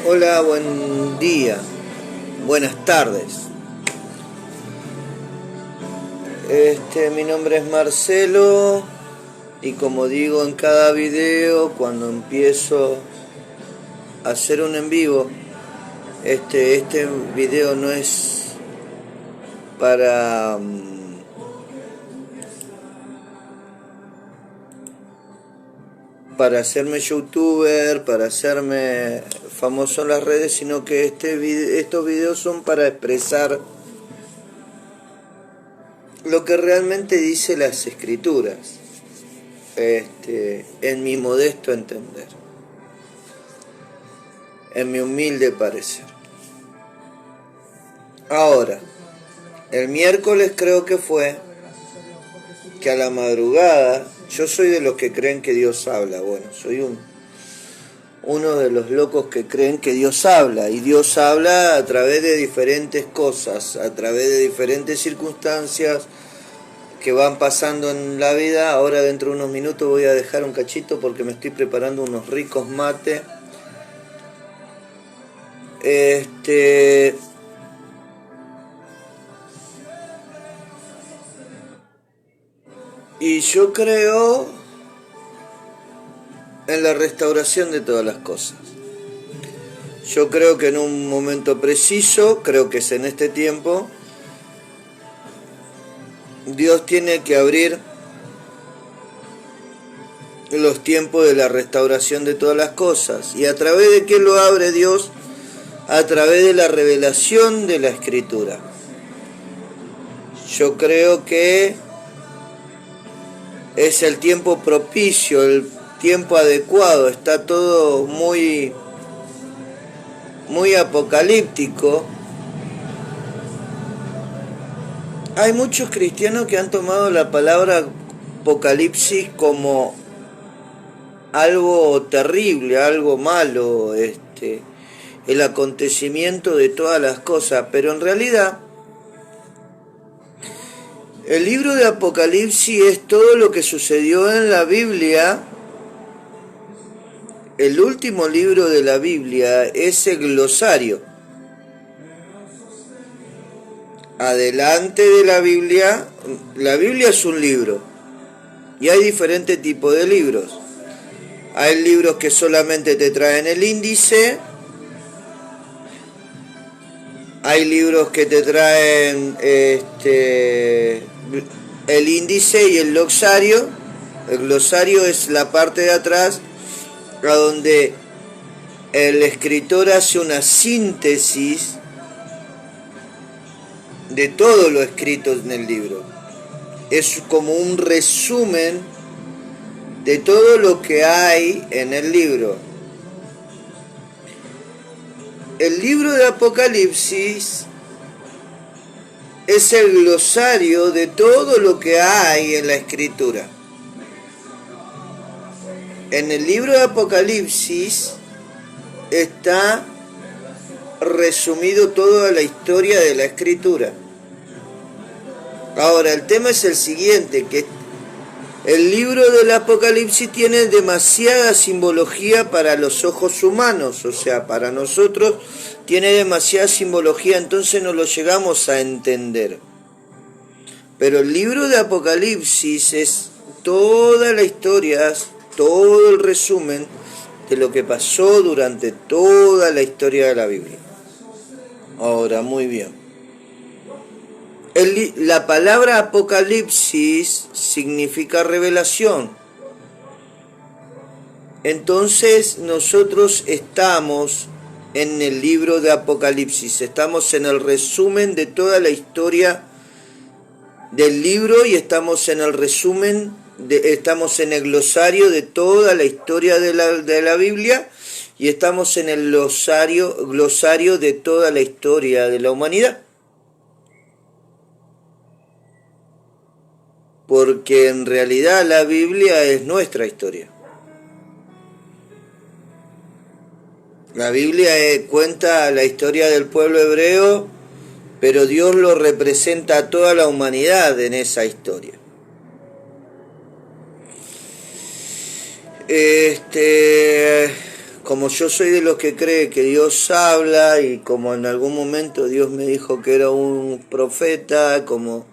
Hola, buen día, buenas tardes. Mi nombre es Marcelo y como digo en cada video, cuando empiezo a hacer un en vivo, este video no es para hacerme youtuber, para hacerme famoso en las redes, sino que estos videos son para expresar lo que realmente dice las escrituras, en mi modesto entender, en mi humilde parecer. Ahora, el miércoles creo que fue, que a la madrugada, yo soy de los que creen que Dios habla, bueno, soy uno de los locos que creen que Dios habla, y Dios habla a través de diferentes cosas, a través de diferentes circunstancias que van pasando en la vida. Ahora dentro de unos minutos voy a dejar un cachito porque me estoy preparando unos ricos mates. Y yo creo en la restauración de todas las cosas. Yo creo que en un momento preciso, creo que es en este tiempo, Dios tiene que abrir los tiempos de la restauración de todas las cosas. ¿Y a través de qué lo abre Dios? A través de la revelación de la Escritura. Yo creo que es el tiempo propicio, el tiempo adecuado. Está todo muy apocalíptico. Hay muchos cristianos que han tomado la palabra apocalipsis como algo terrible, algo malo, el acontecimiento de todas las cosas, pero en realidad el libro de Apocalipsis es todo lo que sucedió en la Biblia. El último libro de la Biblia es el glosario. Adelante de la Biblia es un libro, y hay diferentes tipos de libros. Hay libros que solamente te traen el índice, hay libros que te traen el índice y el glosario. El glosario es la parte de atrás, a donde el escritor hace una síntesis de todo lo escrito en el libro. Es como un resumen de todo lo que hay en el libro. El libro de Apocalipsis es el glosario de todo lo que hay en la Escritura. En el libro de Apocalipsis está resumido toda la historia de la Escritura. Ahora, el tema es el siguiente, que el libro del Apocalipsis tiene demasiada simbología para los ojos humanos, o sea, para nosotros tiene demasiada simbología, entonces no lo llegamos a entender. Pero el libro de Apocalipsis es toda la historia, todo el resumen de lo que pasó durante toda la historia de la Biblia. Ahora, muy bien. La palabra Apocalipsis significa revelación. Entonces nosotros estamos en el libro de Apocalipsis, estamos en el resumen de toda la historia del libro, y estamos en el resumen, estamos en el glosario de toda la historia de la Biblia, y estamos en el glosario de toda la historia de la humanidad. Porque en realidad la Biblia es nuestra historia. La Biblia cuenta la historia del pueblo hebreo, pero Dios lo representa a toda la humanidad en esa historia. como yo soy de los que cree que Dios habla y como en algún momento Dios me dijo que era un profeta, como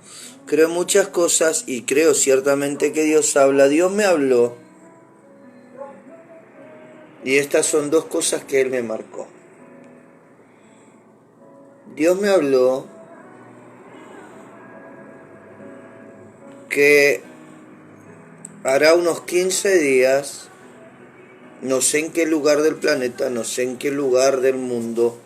creo muchas cosas y creo ciertamente que Dios habla, Dios me habló y estas son dos cosas que Él me marcó. Dios me habló que hará unos 15 días, no sé en qué lugar del planeta, no sé en qué lugar del mundo,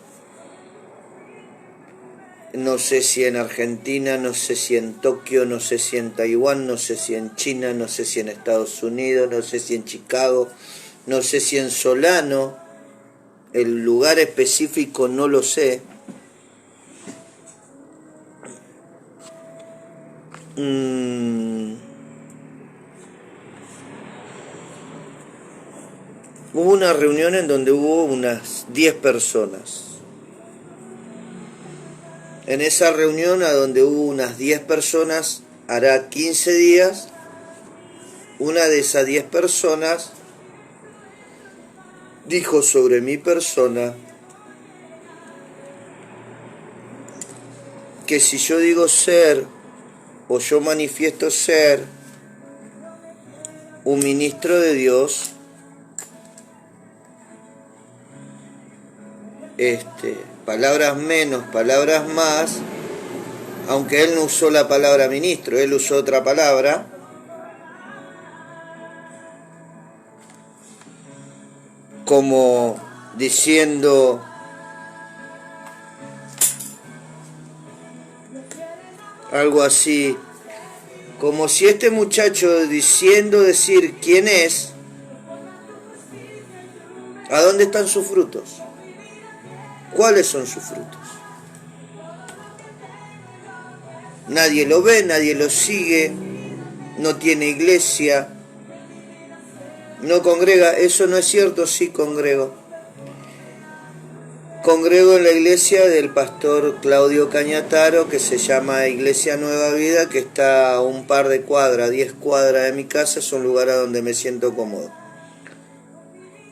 no sé si en Argentina, no sé si en Tokio, no sé si en Taiwán, no sé si en China, no sé si en Estados Unidos, no sé si en Chicago, no sé si en Solano, el lugar específico no lo sé. Hubo una reunión en donde hubo unas 10 personas. En esa reunión a donde hubo unas 10 personas, hará 15 días, una de esas 10 personas dijo sobre mi persona que si yo digo ser o yo manifiesto ser un ministro de Dios, palabras menos, palabras más, aunque él no usó la palabra ministro, él usó otra palabra, como diciendo algo así, como si este muchacho diciendo decir quién es, ¿a dónde están sus frutos? ¿Cuáles son sus frutos? Nadie lo ve, nadie lo sigue, no tiene iglesia, no congrega. Eso no es cierto, sí congrego. Congrego en la iglesia del pastor Claudio Cañataro, que se llama Iglesia Nueva Vida, que está a un par de cuadras, 10 cuadras de mi casa. Es un lugar a donde me siento cómodo.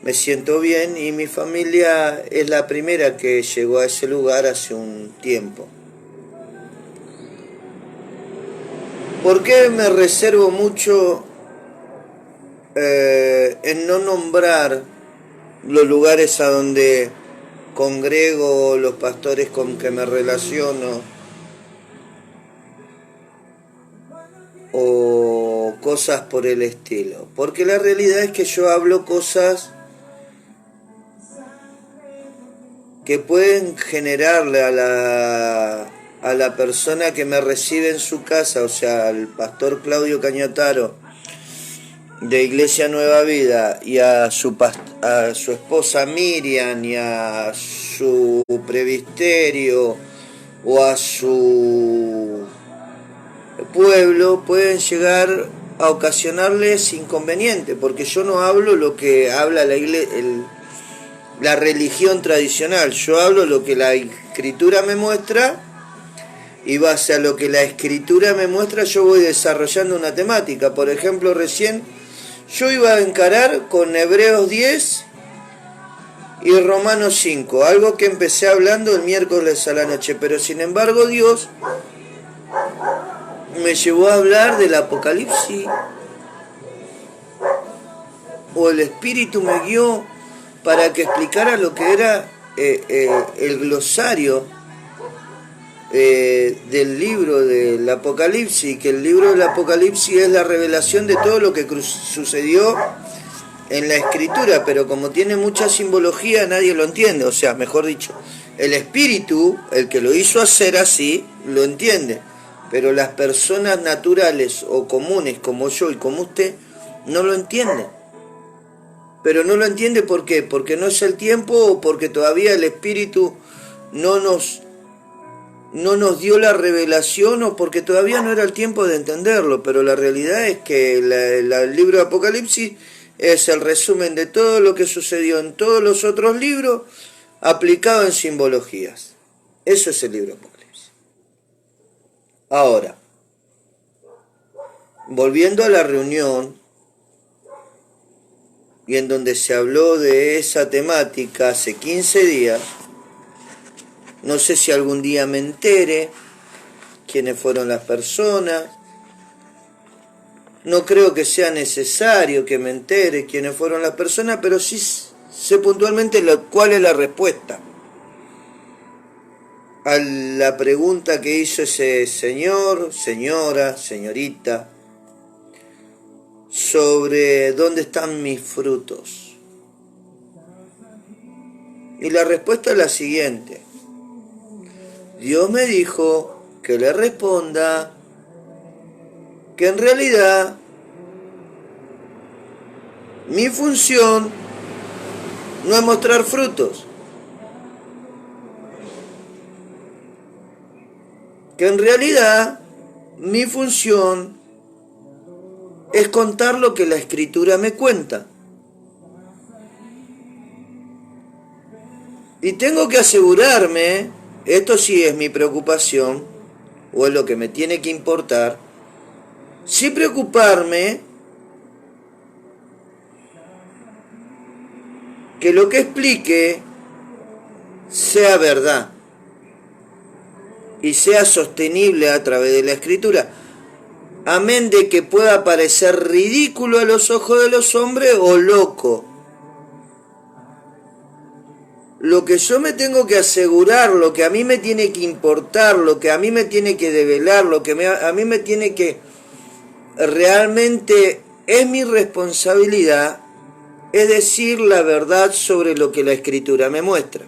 Me siento bien y mi familia es la primera que llegó a ese lugar hace un tiempo. ¿Por qué me reservo mucho en no nombrar los lugares a donde congrego, los pastores con que me relaciono o cosas por el estilo? Porque la realidad es que yo hablo cosas que pueden generarle a la persona que me recibe en su casa, o sea, al pastor Claudio Cañataro de Iglesia Nueva Vida y a su esposa Miriam y a su presbiterio o a su pueblo, pueden llegar a ocasionarles inconveniente, porque yo no hablo lo que habla la religión tradicional, yo hablo lo que la escritura me muestra y base a lo que la escritura me muestra yo voy desarrollando una temática. Por ejemplo, recién yo iba a encarar con Hebreos 10 y Romanos 5, algo que empecé hablando el miércoles a la noche, pero sin embargo Dios me llevó a hablar del Apocalipsis, o el Espíritu me guió para que explicara lo que era el glosario del libro del Apocalipsis, que el libro del Apocalipsis es la revelación de todo lo que sucedió en la escritura, pero como tiene mucha simbología nadie lo entiende, o sea, mejor dicho, el Espíritu, el que lo hizo hacer así, lo entiende, pero las personas naturales o comunes como yo y como usted no lo entienden. Pero no lo entiende ¿por qué? Porque no es el tiempo o porque todavía el Espíritu no nos dio la revelación o porque todavía no era el tiempo de entenderlo. Pero la realidad es que el libro de Apocalipsis es el resumen de todo lo que sucedió en todos los otros libros aplicado en simbologías. Eso es el libro de Apocalipsis. Ahora, volviendo a la reunión, y en donde se habló de esa temática hace 15 días. No sé si algún día me entere quiénes fueron las personas. No creo que sea necesario que me entere quiénes fueron las personas, pero sí sé puntualmente cuál es la respuesta a la pregunta que hizo ese señor, señora, señorita, sobre dónde están mis frutos. Y la respuesta es la siguiente. Dios me dijo que le responda que en realidad mi función no es mostrar frutos, que en realidad mi función es contar lo que la Escritura me cuenta. Y tengo que asegurarme, esto sí es mi preocupación, o es lo que me tiene que importar, sí preocuparme que lo que explique sea verdad y sea sostenible a través de la Escritura, amén de que pueda parecer ridículo a los ojos de los hombres o loco. Lo que yo me tengo que asegurar, lo que a mí me tiene que importar, lo que a mí me tiene que develar, lo que a mí me tiene que realmente es mi responsabilidad, es decir la verdad sobre lo que la Escritura me muestra.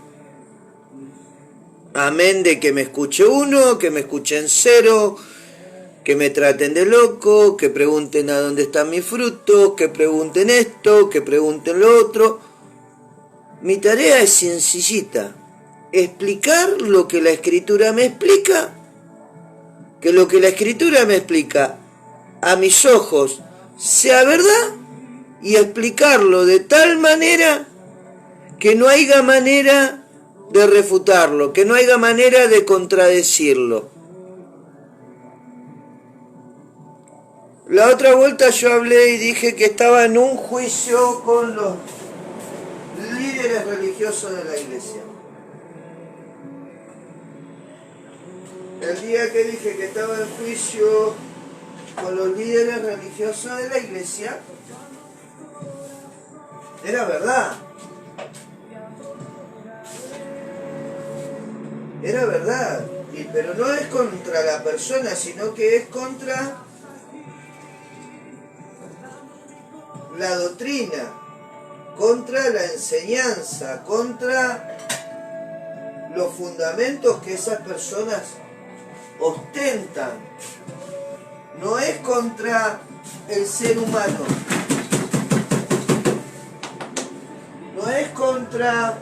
Amén de que me escuche uno, que me escuchen cero, que me traten de loco, que pregunten a dónde están mis frutos, que pregunten esto, que pregunten lo otro. Mi tarea es sencillita, explicar lo que la Escritura me explica, que lo que la Escritura me explica a mis ojos sea verdad y explicarlo de tal manera que no haya manera de refutarlo, que no haya manera de contradecirlo. La otra vuelta yo hablé y dije que estaba en un juicio con los líderes religiosos de la iglesia. El día que dije que estaba en juicio con los líderes religiosos de la iglesia, era verdad. Era verdad. Pero no es contra la persona, sino que es contra la doctrina, contra la enseñanza, contra los fundamentos que esas personas ostentan. No es contra el ser humano, no es contra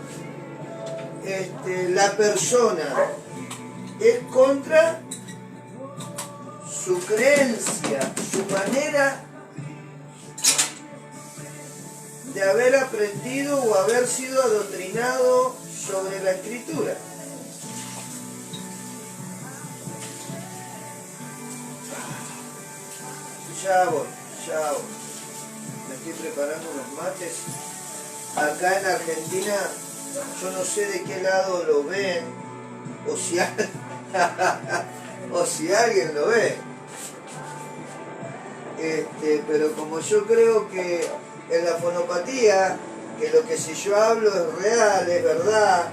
la persona, es contra su creencia, su manera de haber aprendido o haber sido adoctrinado sobre la Escritura. Ya voy. Me estoy preparando unos mates. Acá en Argentina, yo no sé de qué lado lo ven, o si alguien lo ve. Pero como yo creo que en la fonopatía, que lo que si yo hablo es real, es verdad,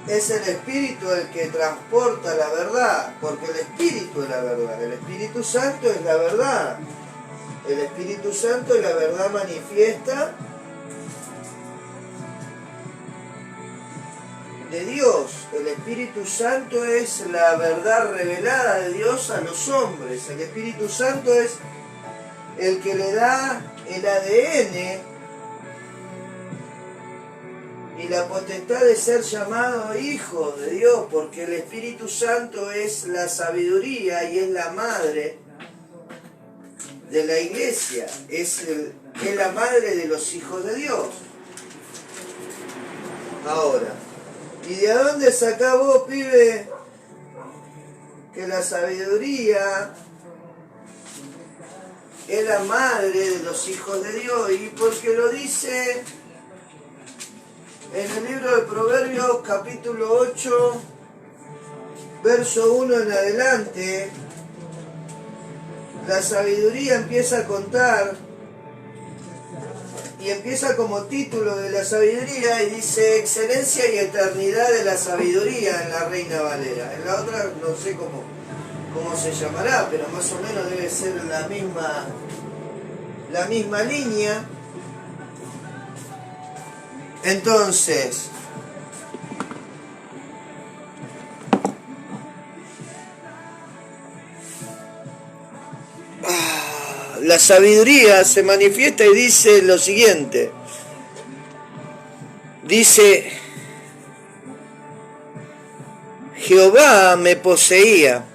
es el Espíritu el que transporta la verdad, porque el Espíritu es la verdad, el Espíritu Santo es la verdad, el Espíritu Santo es la verdad manifiesta de Dios, el Espíritu Santo es la verdad revelada de Dios a los hombres, el Espíritu Santo es el que le da el ADN y la potestad de ser llamado hijo de Dios, porque el Espíritu Santo es la sabiduría y es la madre de la iglesia, es la madre de los hijos de Dios. Ahora, ¿y de dónde sacás vos, pibe, que la sabiduría era madre de los hijos de Dios, y porque lo dice en el libro de Proverbios capítulo 8, verso 1 en adelante. La sabiduría empieza a contar y empieza como título de la sabiduría y dice excelencia y eternidad de la sabiduría en la Reina Valera. En la otra no sé cómo se llamará, pero más o menos debe ser la misma línea. Entonces, la sabiduría se manifiesta y dice lo siguiente. Dice, Jehová me poseía.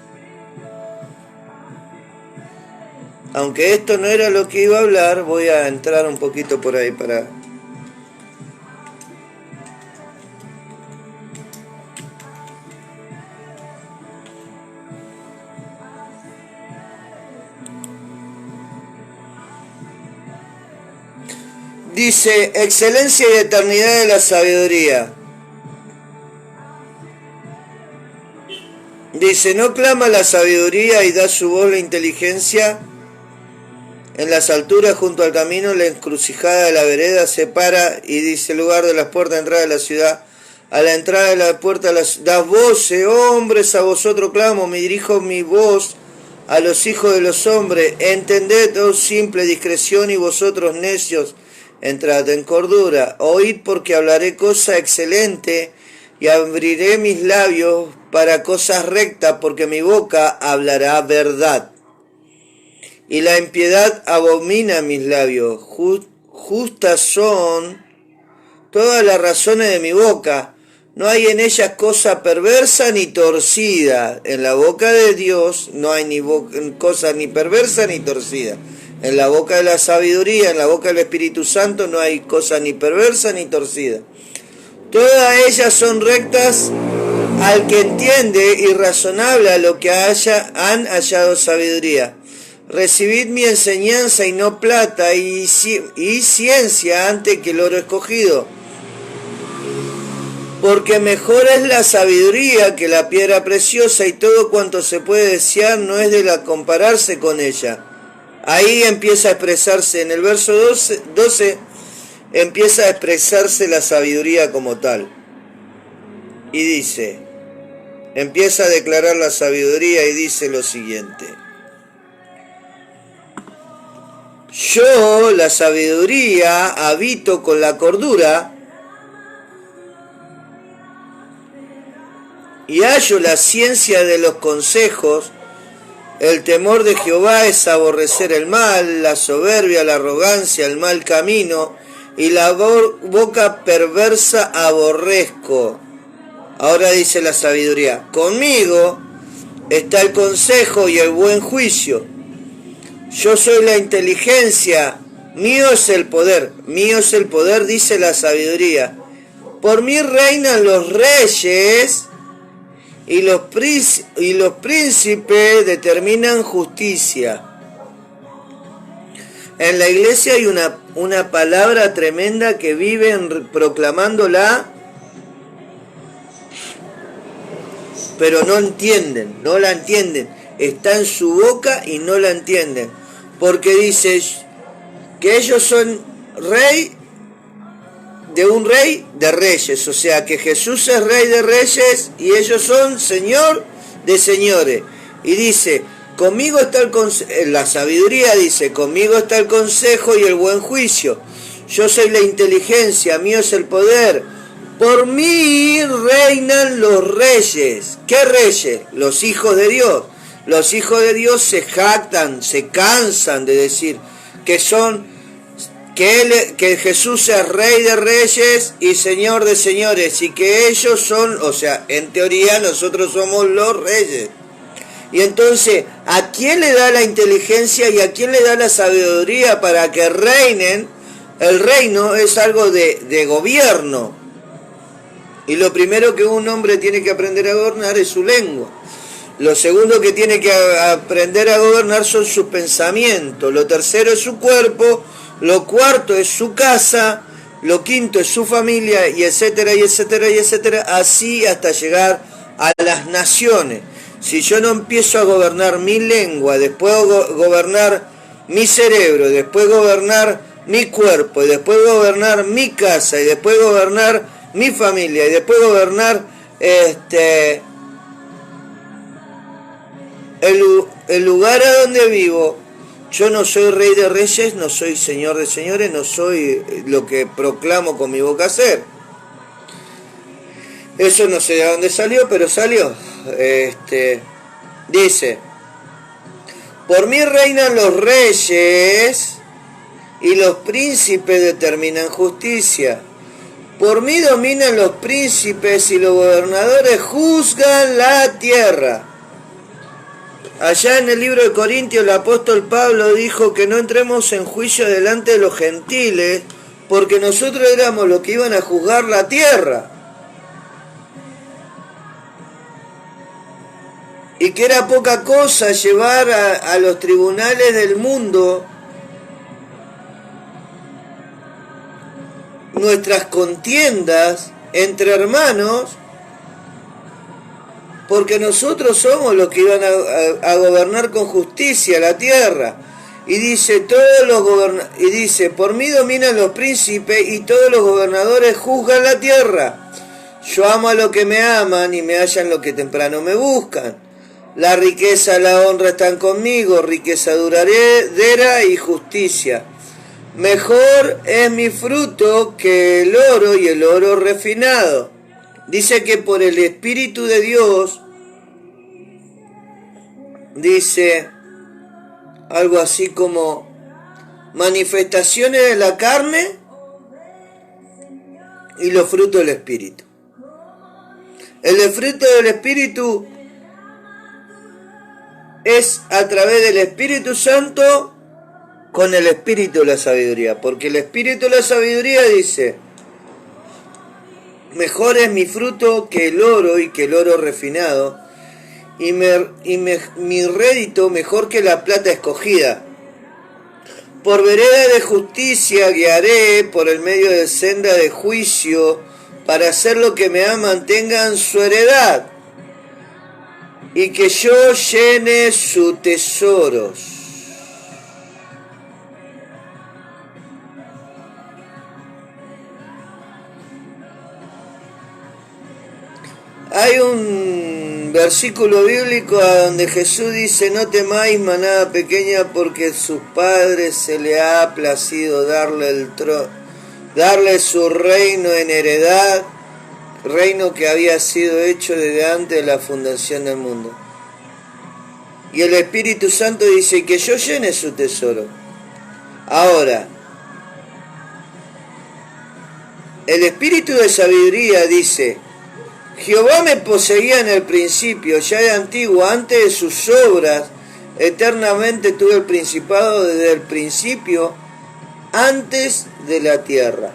Aunque esto no era lo que iba a hablar, voy a entrar un poquito por ahí para... Dice, excelencia y eternidad de la sabiduría. Dice, no clama la sabiduría y da su voz la inteligencia. En las alturas junto al camino, la encrucijada de la vereda se para y dice, lugar de las puertas de entrada de la ciudad. A la entrada de la puerta de la ciudad, das voces, hombres, a vosotros clamo, me dirijo mi voz a los hijos de los hombres. Entended, oh simple discreción, y vosotros necios, entrad en cordura. Oíd, porque hablaré cosa excelente, y abriré mis labios para cosas rectas, porque mi boca hablará verdad. Y la impiedad abomina mis labios. Justas son todas las razones de mi boca. No hay en ellas cosa perversa ni torcida. En la boca de Dios no hay cosa ni perversa ni torcida. En la boca de la sabiduría, en la boca del Espíritu Santo no hay cosa ni perversa ni torcida. Todas ellas son rectas al que entiende y razonable a lo que han hallado sabiduría. Recibid mi enseñanza y no plata y ciencia antes que el oro escogido. Porque mejor es la sabiduría que la piedra preciosa, y todo cuanto se puede desear no es de la compararse con ella. Ahí empieza a expresarse, en el verso 12 empieza a expresarse la sabiduría como tal. Y dice, empieza a declarar la sabiduría y dice lo siguiente. Yo, la sabiduría, habito con la cordura y hallo la ciencia de los consejos. El temor de Jehová es aborrecer el mal, la soberbia, la arrogancia, el mal camino, y la boca perversa aborrezco. Ahora dice la sabiduría, conmigo está el consejo y el buen juicio. Yo soy la inteligencia, mío es el poder, dice la sabiduría. Por mí reinan los reyes y los príncipes determinan justicia. En la iglesia hay una palabra tremenda que viven proclamándola, pero no la entienden. Está en su boca y no la entienden. Porque dice que ellos son un rey de reyes. O sea que Jesús es rey de reyes y ellos son señor de señores. Y dice, conmigo está la sabiduría dice, conmigo está el consejo y el buen juicio. Yo soy la inteligencia, mío es el poder. Por mí reinan los reyes. ¿Qué reyes? Los hijos de Dios. Los hijos de Dios se jactan, se cansan de decir que Jesús es rey de reyes y señor de señores, y que ellos son, o sea, en teoría nosotros somos los reyes. Y entonces, ¿a quién le da la inteligencia y a quién le da la sabiduría para que reinen? El reino es algo de gobierno. Y lo primero que un hombre tiene que aprender a gobernar es su lengua. Lo segundo que tiene que aprender a gobernar son sus pensamientos. Lo tercero es su cuerpo. Lo cuarto es su casa. Lo quinto es su familia, y etcétera, y etcétera, y etcétera, así hasta llegar a las naciones. Si yo no empiezo a gobernar mi lengua, después gobernar mi cerebro, después gobernar mi cuerpo, y después gobernar mi casa, y después gobernar mi familia, y después gobernar el lugar a donde vivo, yo no soy rey de reyes, no soy señor de señores, no soy lo que proclamo con mi boca hacer. Eso no sé de dónde salió, pero salió. Dice, por mí reinan los reyes y los príncipes determinan justicia. Por mí dominan los príncipes y los gobernadores juzgan la tierra. Allá en el libro de Corintios el apóstol Pablo dijo que no entremos en juicio delante de los gentiles, porque nosotros éramos los que iban a juzgar la tierra. Y que era poca cosa llevar a los tribunales del mundo nuestras contiendas entre hermanos, porque nosotros somos los que iban a gobernar con justicia la tierra. Y dice, por mí dominan los príncipes y todos los gobernadores juzgan la tierra. Yo amo a los que me aman y me hallan los que temprano me buscan. La riqueza, la honra están conmigo, riqueza duradera y justicia. Mejor es mi fruto que el oro y el oro refinado. Dice que por el Espíritu de Dios, dice algo así como manifestaciones de la carne y los frutos del Espíritu. El fruto del Espíritu es a través del Espíritu Santo con el Espíritu de la sabiduría, porque el Espíritu de la sabiduría dice, mejor es mi fruto que el oro y que el oro refinado, y mi rédito mejor que la plata escogida. Por vereda de justicia guiaré, por el medio de senda de juicio, para hacer lo que me aman tengan su heredad, y que yo llene sus tesoros. Hay un versículo bíblico donde Jesús dice, no temáis manada pequeña, porque a sus padres se le ha placido darle su reino en heredad, reino que había sido hecho desde antes de la fundación del mundo. Y el Espíritu Santo dice que yo llene su tesoro. Ahora, el Espíritu de sabiduría dice, Jehová me poseía en el principio, ya de antiguo, antes de sus obras, eternamente tuve el principado desde el principio, antes de la tierra.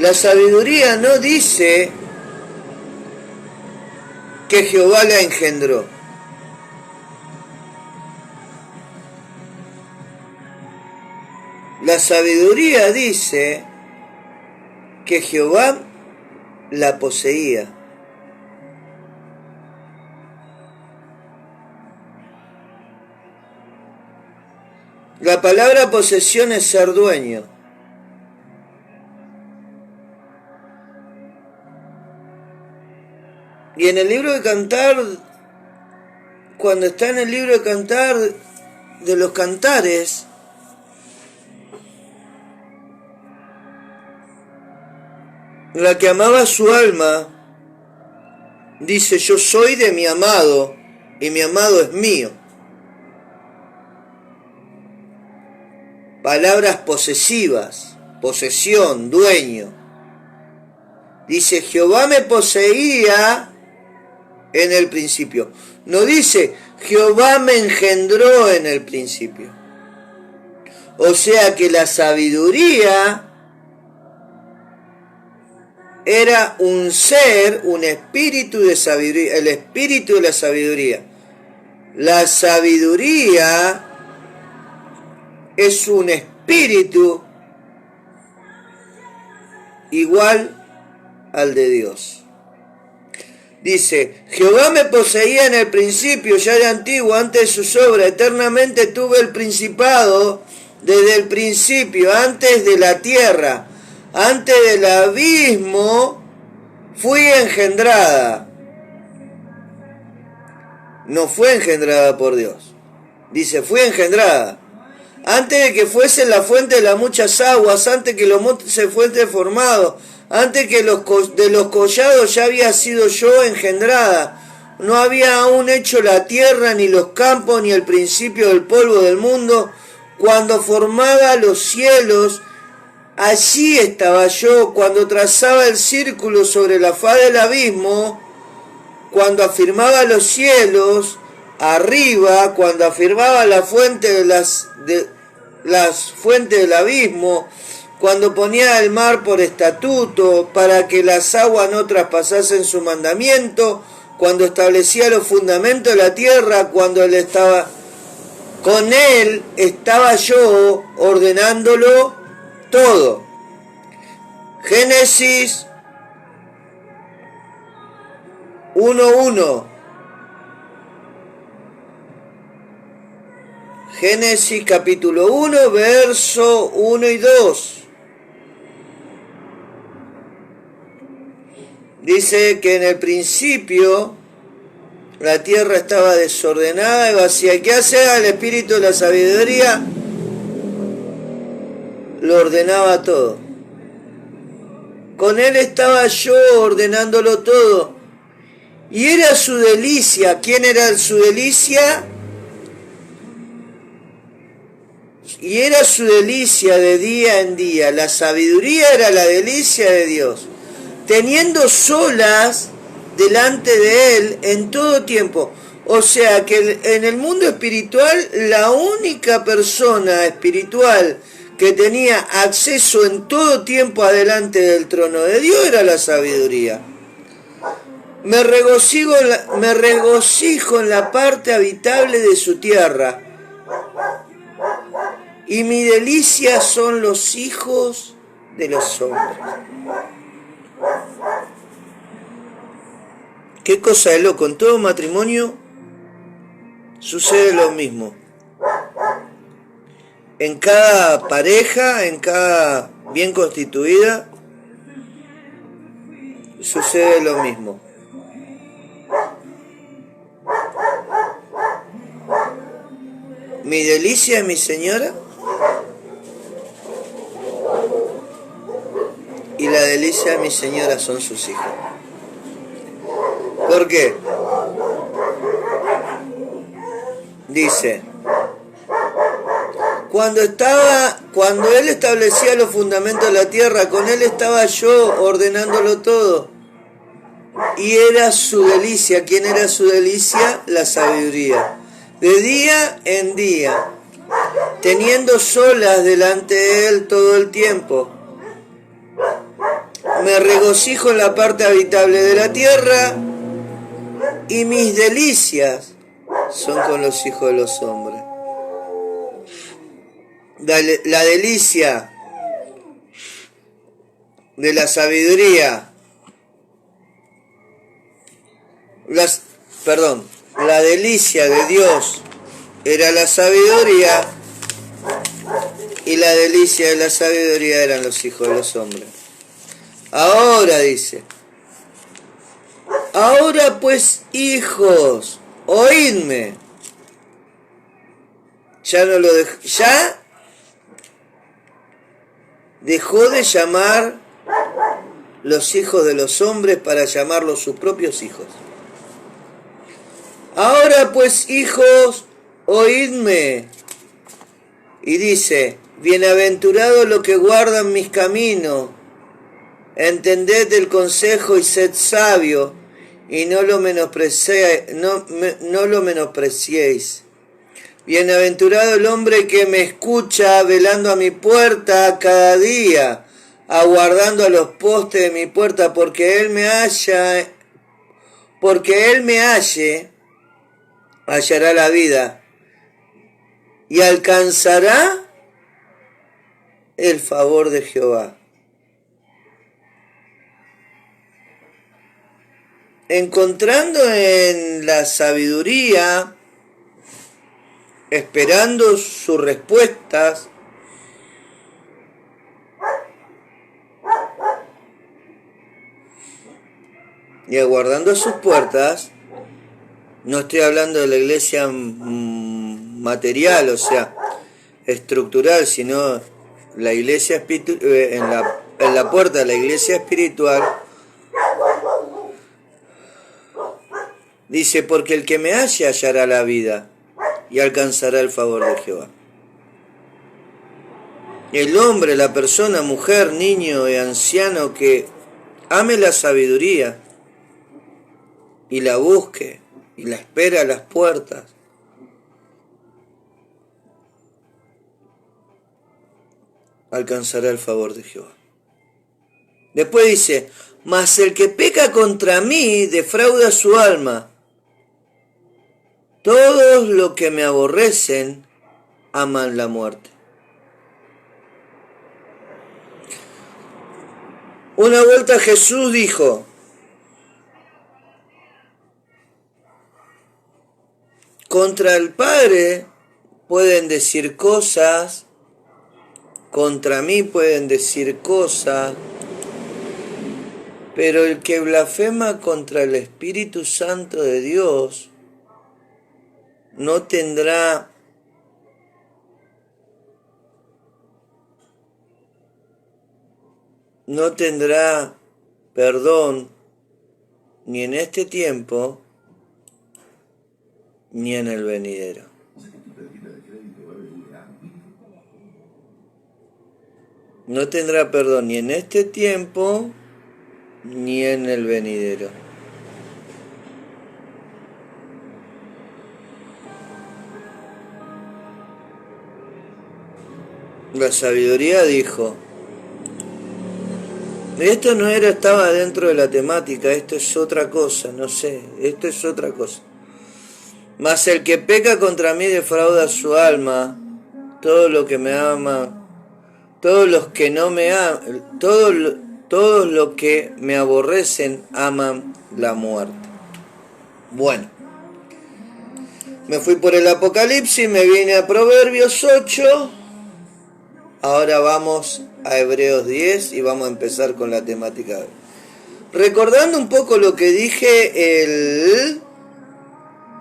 La sabiduría no dice que Jehová la engendró. La sabiduría dice que Jehová la poseía. La palabra posesión es ser dueño. Y en el libro de Cantar, cuando está en el libro de Cantar, de los cantares, la que amaba su alma, dice, yo soy de mi amado, y mi amado es mío. Palabras posesivas, posesión, dueño. Dice, Jehová me poseía en el principio. No dice, Jehová me engendró en el principio. O sea que la sabiduría era un ser, un espíritu de sabiduría, el espíritu de la sabiduría. La sabiduría es un espíritu igual al de Dios. Dice, Jehová me poseía en el principio, ya de antiguo, antes de sus obras, eternamente tuve el principado desde el principio, antes de la tierra, antes del abismo, fui engendrada. No fue engendrada por Dios. Dice, fui engendrada. Antes de que fuese la fuente de las muchas aguas, antes que los montes se fuesen formados, antes que de los collados ya había sido yo engendrada. No había aún hecho la tierra, ni los campos, ni el principio del polvo del mundo. Cuando formaba los cielos, allí estaba yo. Cuando trazaba el círculo sobre la faz del abismo, cuando afirmaba los cielos arriba, cuando afirmaba la fuente de las fuentes del abismo, cuando ponía el mar por estatuto para que las aguas no traspasasen su mandamiento, cuando establecía los fundamentos de la tierra, cuando él estaba con él, estaba yo ordenándolo todo. Génesis 1:1. Génesis capítulo 1, verso 1 y 2. Dice que en el principio la tierra estaba desordenada y vacía. ¿Qué hace el espíritu de la sabiduría? Lo ordenaba todo. Con él estaba yo ordenándolo todo. Y era su delicia. ¿Quién era su delicia? Y era su delicia de día en día. La sabiduría era la delicia de Dios, teniendo solas delante de él en todo tiempo. O sea que en el mundo espiritual, la única persona espiritual que tenía acceso en todo tiempo adelante del trono de Dios era la sabiduría. Me regocijo en la parte habitable de su tierra, y mi delicia son los hijos de los hombres. Qué cosa de loco, en todo matrimonio sucede lo mismo. En cada pareja, en cada bien constituida, sucede lo mismo. Mi delicia es mi señora y la delicia de mi señora son sus hijos. ¿Por qué? Dice, cuando él establecía los fundamentos de la tierra, con él estaba yo ordenándolo todo. Y era su delicia. ¿Quién era su delicia? La sabiduría. De día en día, teniendo solas delante de él todo el tiempo. Me regocijo en la parte habitable de la tierra, y mis delicias son con los hijos de los hombres. La delicia de la sabiduría, la delicia de Dios era la sabiduría, y la delicia de la sabiduría eran los hijos de los hombres. Ahora dice, ahora pues, hijos, oídme. Ya dejó de llamar los hijos de los hombres para llamarlos sus propios hijos. Ahora pues, hijos, oídme. Y dice, bienaventurados los que guardan mis caminos, entended el consejo y sed sabio, y no lo menospreciéis. Bienaventurado el hombre que me escucha velando a mi puerta cada día, aguardando a los postes de mi puerta, porque él me halle, hallará la vida y alcanzará el favor de Jehová. Encontrando en la sabiduría, esperando sus respuestas, y aguardando sus puertas, no estoy hablando de la iglesia material, o sea, estructural, sino la iglesia en la puerta de la iglesia espiritual. Dice, porque el que me halle hallará la vida y alcanzará el favor de Jehová. El hombre, la persona, mujer, niño y anciano que ame la sabiduría y la busque y la espera a las puertas, alcanzará el favor de Jehová. Después dice, mas el que peca contra mí defrauda su alma. Todos los que me aborrecen aman la muerte. Una vuelta Jesús dijo, contra el Padre pueden decir cosas, contra mí pueden decir cosas, pero el que blasfema contra el Espíritu Santo de Dios no tendrá perdón ni en este tiempo ni en el venidero. No tendrá perdón ni en este tiempo ni en el venidero. La sabiduría dijo, esto no estaba dentro de la temática, esto es otra cosa, no sé, esto es otra cosa. Mas el que peca contra mí defrauda su alma, todo lo que me ama, todos los que no me aman, todos los que me aborrecen aman la muerte. Bueno, me fui por el Apocalipsis, me vine a Proverbios 8, ahora vamos a Hebreos 10 y vamos a empezar con la temática de hoy. Recordando un poco lo que dije el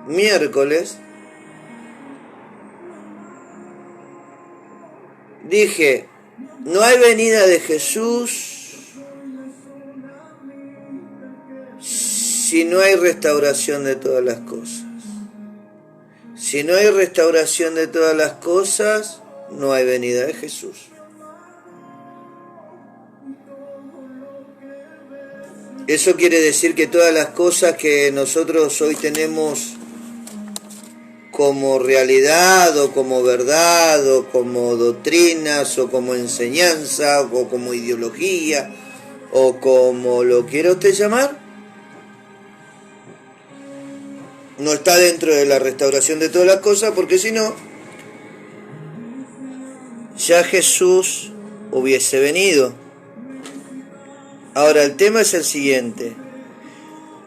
miércoles, dije, no hay venida de Jesús si no hay restauración de todas las cosas. Si no hay restauración de todas las cosas, no hay venida de Jesús. Eso quiere decir que todas las cosas que nosotros hoy tenemos como realidad o como verdad o como doctrinas o como enseñanza o como ideología o como lo quiera usted llamar, no está dentro de la restauración de todas las cosas, porque si no, ya Jesús hubiese venido. Ahora el tema es el siguiente: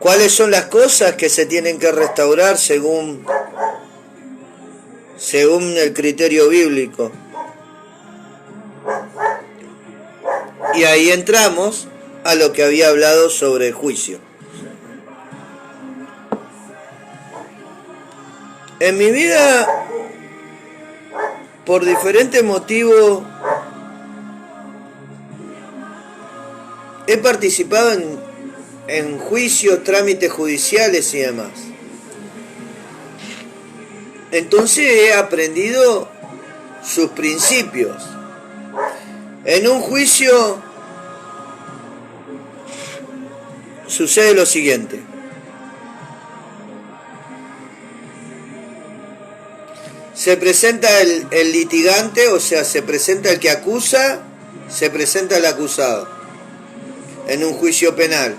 ¿cuáles son las cosas que se tienen que restaurar según el criterio bíblico? Y ahí entramos a lo que había hablado sobre el juicio. En mi vida, por diferentes motivos, he participado en juicios, trámites judiciales y demás. Entonces he aprendido sus principios. En un juicio sucede lo siguiente: se presenta el litigante, o sea, se presenta el que acusa se presenta el acusado en un juicio penal.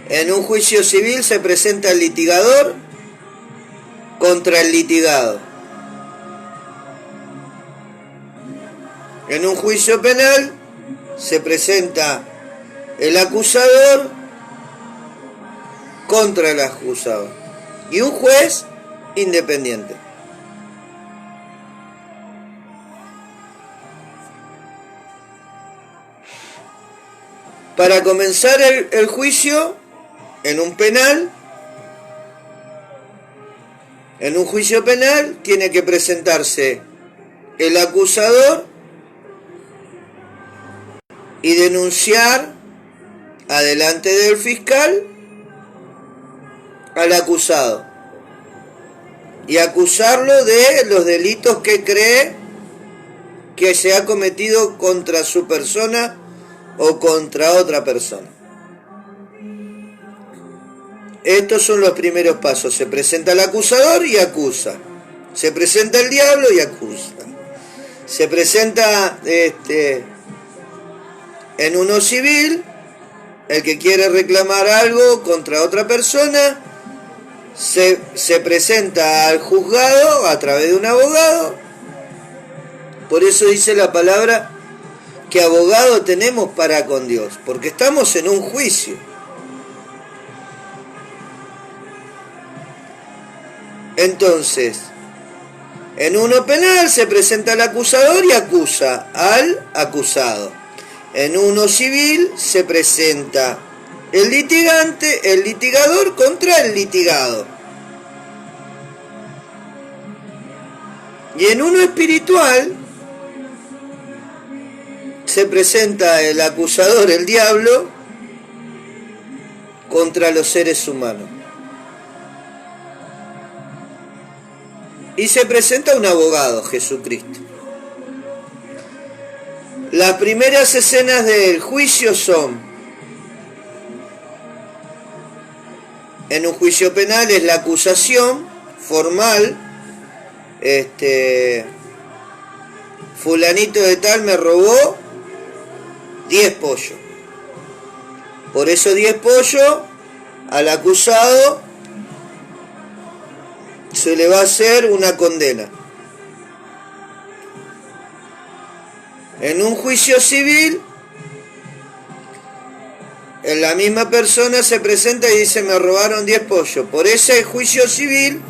En un juicio civil se presenta el litigador contra el litigado. En un juicio penal se presenta el acusador contra el acusado y un juez independiente. Para comenzar el juicio en un penal, en un juicio penal, tiene que presentarse el acusador y denunciar adelante del fiscal al acusado y acusarlo de los delitos que cree que se ha cometido contra su persona o contra otra persona. Estos son los primeros pasos. Se presenta el acusador y acusa. Se presenta el diablo y acusa. Se presenta en uno civil, el que quiere reclamar algo contra otra persona, se presenta al juzgado a través de un abogado. Por eso dice la palabra que abogado tenemos para con Dios, porque estamos en un juicio. Entonces, en uno penal se presenta el acusador y acusa al acusado. En uno civil se presenta el litigante, el litigador contra el litigado. Y en uno espiritual se presenta el acusador, el diablo, contra los seres humanos. Y se presenta un abogado, Jesucristo. Las primeras escenas del juicio son: en un juicio penal es la acusación formal, fulanito de tal me robó 10 pollos. Por esos 10 pollos al acusado se le va a hacer una condena. En un juicio civil, la misma persona se presenta y dice: me robaron 10 pollos. Por ese juicio civil,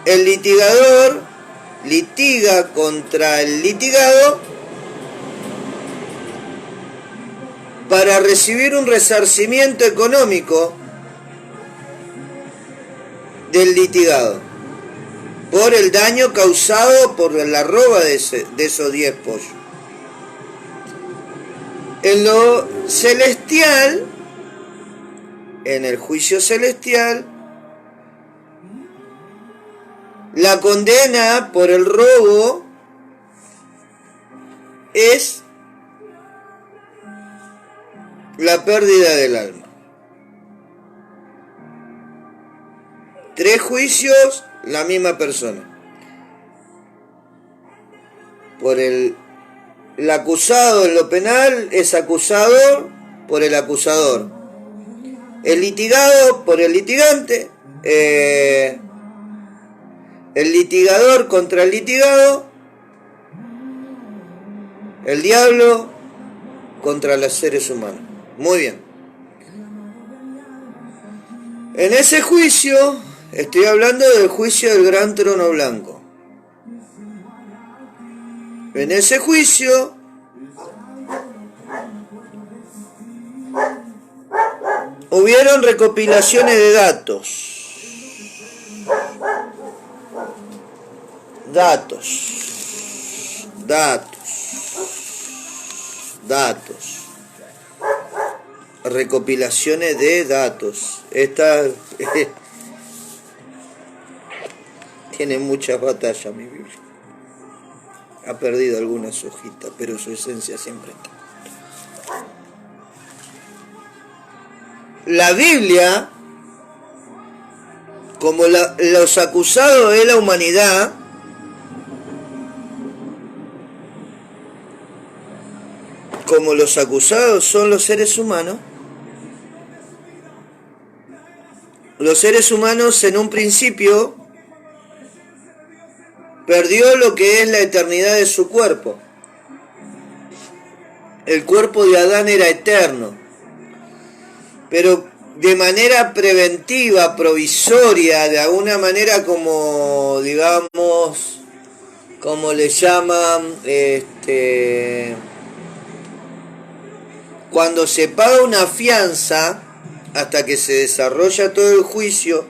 el litigador litiga contra el litigado para recibir un resarcimiento económico del litigado por el daño causado por la roba de esos 10 pollos. En lo celestial, en el juicio celestial, la condena por el robo es la pérdida del alma. 3 juicios, la misma persona. Por el acusado en lo penal es acusado por el acusador. El litigado por el litigante. El litigador contra el litigado. El diablo contra los seres humanos. Muy bien. En ese juicio, estoy hablando del juicio del gran trono blanco. En ese juicio, hubieron recopilaciones de datos. Recopilaciones de datos. Esta tiene muchas batallas, mi Biblia. Ha perdido algunas hojitas, pero su esencia siempre está. La Biblia, como los acusados de la humanidad, como los acusados son los seres humanos, los seres humanos en un principio perdió lo que es la eternidad de su cuerpo. El cuerpo de Adán era eterno, pero de manera preventiva, provisoria, de alguna manera como, digamos, como le llaman, cuando se paga una fianza hasta que se desarrolla todo el juicio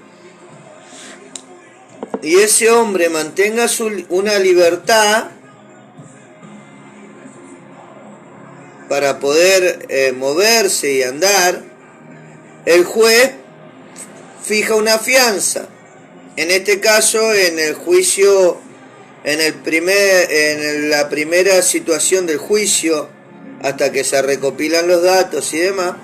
y ese hombre mantenga una libertad para poder moverse y andar, el juez fija una fianza. En este caso, en el juicio, en la primera situación del juicio, hasta que se recopilan los datos y demás,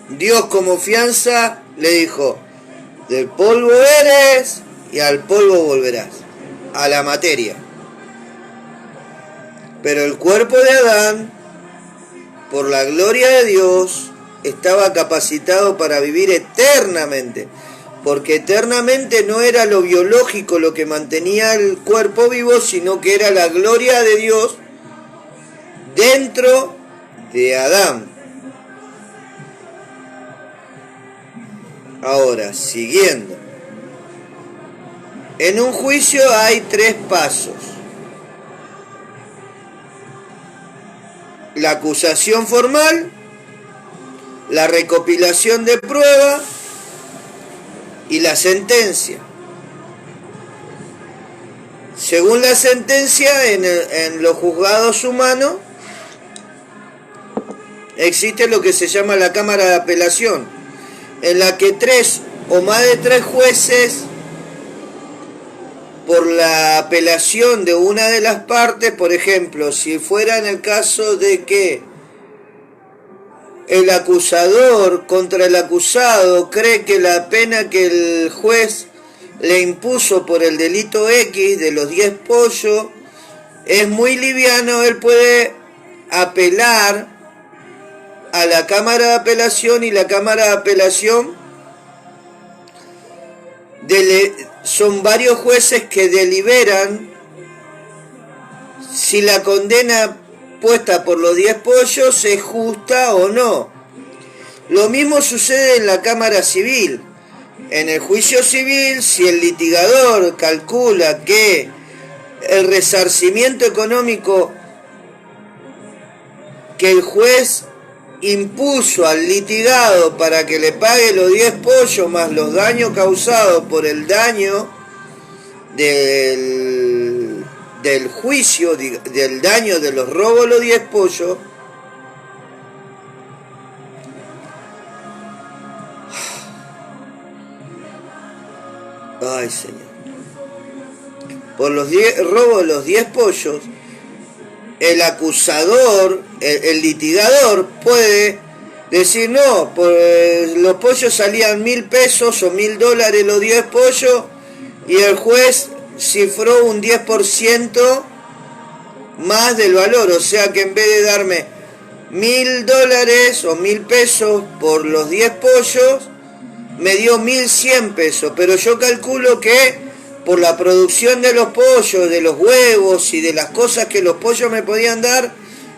Dios como fianza le dijo: del polvo eres y al polvo volverás, a la materia. Pero el cuerpo de Adán, por la gloria de Dios, estaba capacitado para vivir eternamente, porque eternamente no era lo biológico lo que mantenía el cuerpo vivo, sino que era la gloria de Dios dentro de Adán. Ahora, siguiendo. En un juicio hay 3 pasos. La acusación formal, la recopilación de prueba y la sentencia. Según la sentencia, en los juzgados humanos existe lo que se llama la Cámara de Apelación, en la que 3 o más de 3 jueces, por la apelación de una de las partes, por ejemplo, si fuera en el caso de que el acusador contra el acusado cree que la pena que el juez le impuso por el delito X de los 10 pollos es muy liviano, él puede apelar a la Cámara de Apelación, y la Cámara de Apelación son varios jueces que deliberan si la condena puesta por los 10 pollos es justa o no. Lo mismo sucede en la Cámara Civil. En el juicio civil, si el litigador calcula que el resarcimiento económico que el juez impuso al litigado para que le pague los 10 pollos más los daños causados por el daño del juicio, del daño de los robos de los 10 pollos, ay Señor, por los robos de los 10 pollos, el acusador, el litigador puede decir: no, los pollos salían 1.000 pesos o $1.000 los 10 pollos, y el juez cifró un 10% más del valor, o sea que en vez de darme $1.000 o 1.000 pesos por los 10 pollos, me dio 1.100 pesos, pero yo calculo que por la producción de los pollos, de los huevos y de las cosas que los pollos me podían dar,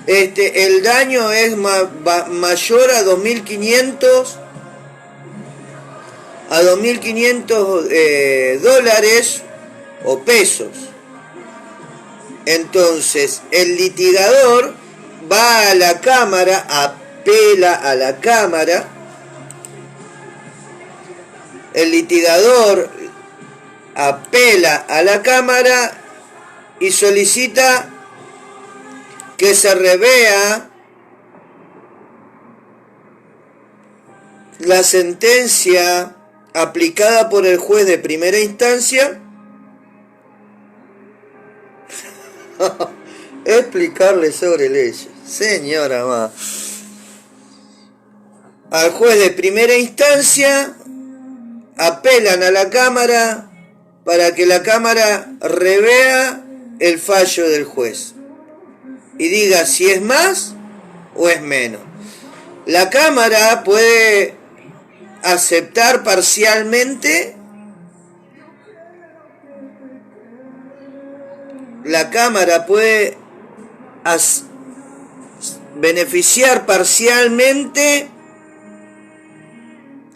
el daño es mayor a 2.500 dólares o pesos. Entonces el litigador va a la Cámara, apela a la Cámara, el litigador apela a la Cámara y solicita que se revea la sentencia aplicada por el juez de primera instancia. Explicarle sobre leyes, señora más. Al juez de primera instancia, apelan a la Cámara para que la Cámara revea el fallo del juez y diga si es más o es menos. La Cámara puede aceptar parcialmente, la Cámara puede beneficiar parcialmente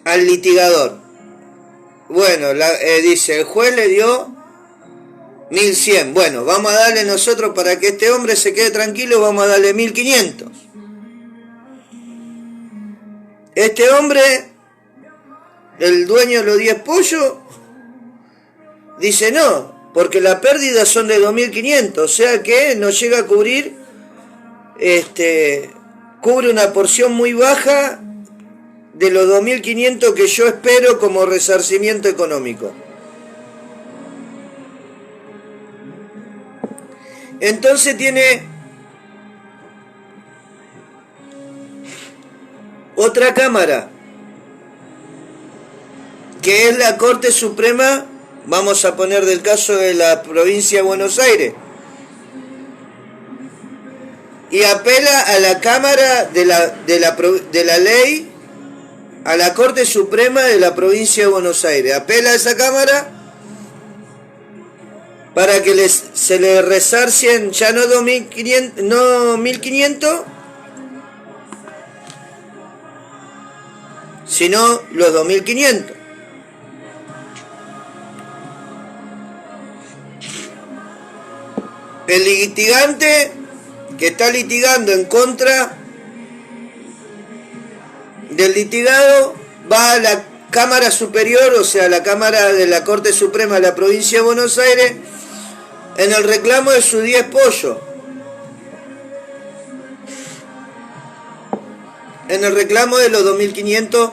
al litigador. Bueno, dice, el juez le dio 1100. Bueno, vamos a darle nosotros, para que este hombre se quede tranquilo, vamos a darle 1500. Este hombre, el dueño de los 10 pollos, dice no, porque las pérdidas son de 2500, o sea que no llega a cubrir, cubre una porción muy baja de los 2500 que yo espero como resarcimiento económico. Entonces tiene otra Cámara, que es la Corte Suprema, vamos a poner del caso de la provincia de Buenos Aires, y apela a la Cámara de la Ley, a la Corte Suprema de la provincia de Buenos Aires. Apela a esa Cámara para que se le resarcien ya no 2500, no 1500, sino los 2500. El litigante que está litigando en contra del litigado va a la Cámara Superior, o sea, la Cámara de la Corte Suprema de la provincia de Buenos Aires, en el reclamo de sus 10 pollos. En el reclamo de los 2500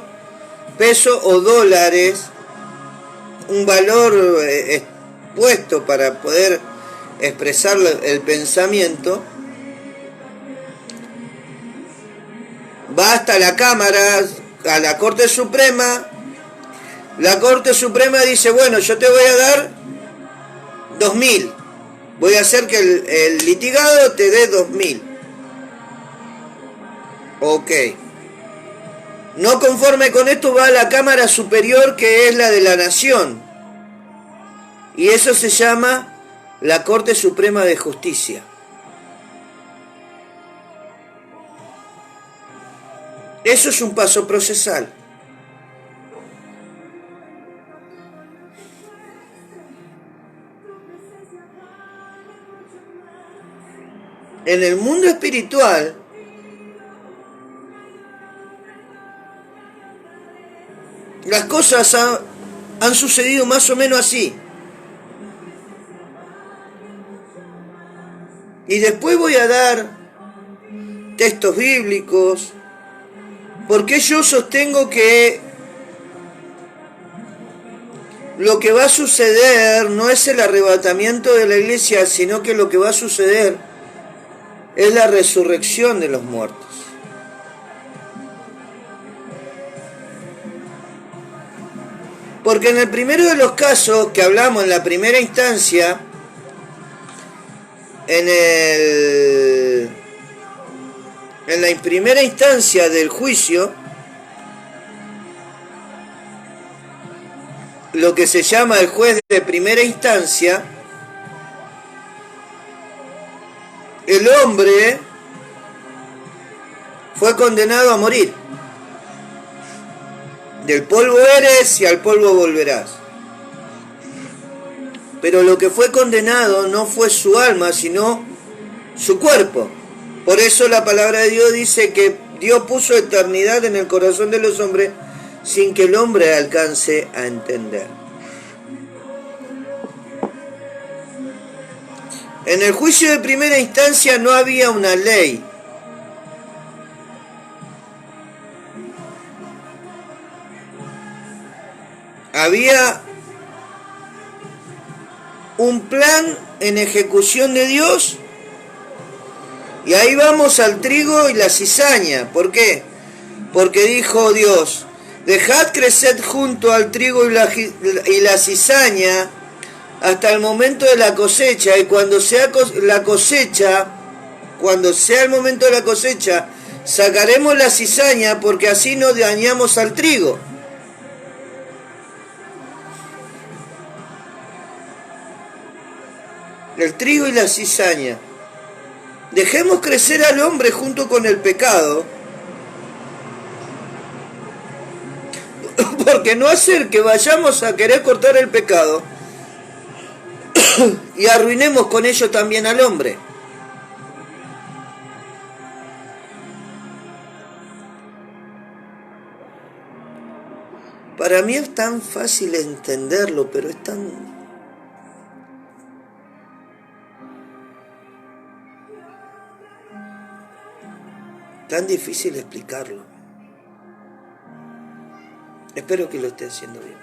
pesos o dólares, un valor puesto para poder expresar el pensamiento, va hasta la Cámara, a la Corte Suprema. La Corte Suprema dice, bueno, yo te voy a dar 2000. Voy a hacer que el litigado te dé 2000. Ok. No conforme con esto, va a la Cámara Superior, que es la de la Nación. Y eso se llama la Corte Suprema de Justicia. Eso es un paso procesal. En el mundo espiritual, las cosas han sucedido más o menos así. Y después voy a dar textos bíblicos, porque yo sostengo que lo que va a suceder no es el arrebatamiento de la iglesia, sino que lo que va a suceder es la resurrección de los muertos. Porque en el primero de los casos que hablamos, en la primera instancia, en la primera instancia del juicio, lo que se llama el juez de primera instancia, el hombre fue condenado a morir. Del polvo eres y al polvo volverás. Pero lo que fue condenado no fue su alma, sino su cuerpo. Por eso la palabra de Dios dice que Dios puso eternidad en el corazón de los hombres sin que el hombre alcance a entender. En el juicio de primera instancia no había una ley. Había un plan en ejecución de Dios, y ahí vamos al trigo y la cizaña. ¿Por qué? Porque dijo Dios, dejad crecer junto al trigo y la cizaña hasta el momento de la cosecha, y cuando sea la cosecha, cuando sea el momento de la cosecha, sacaremos la cizaña, porque así no dañamos al trigo. El trigo y la cizaña. Dejemos crecer al hombre junto con el pecado, porque no hacer que vayamos a querer cortar el pecado y arruinemos con ello también al hombre. Para mí es tan fácil entenderlo, pero es tan difícil explicarlo. Espero que lo esté haciendo bien.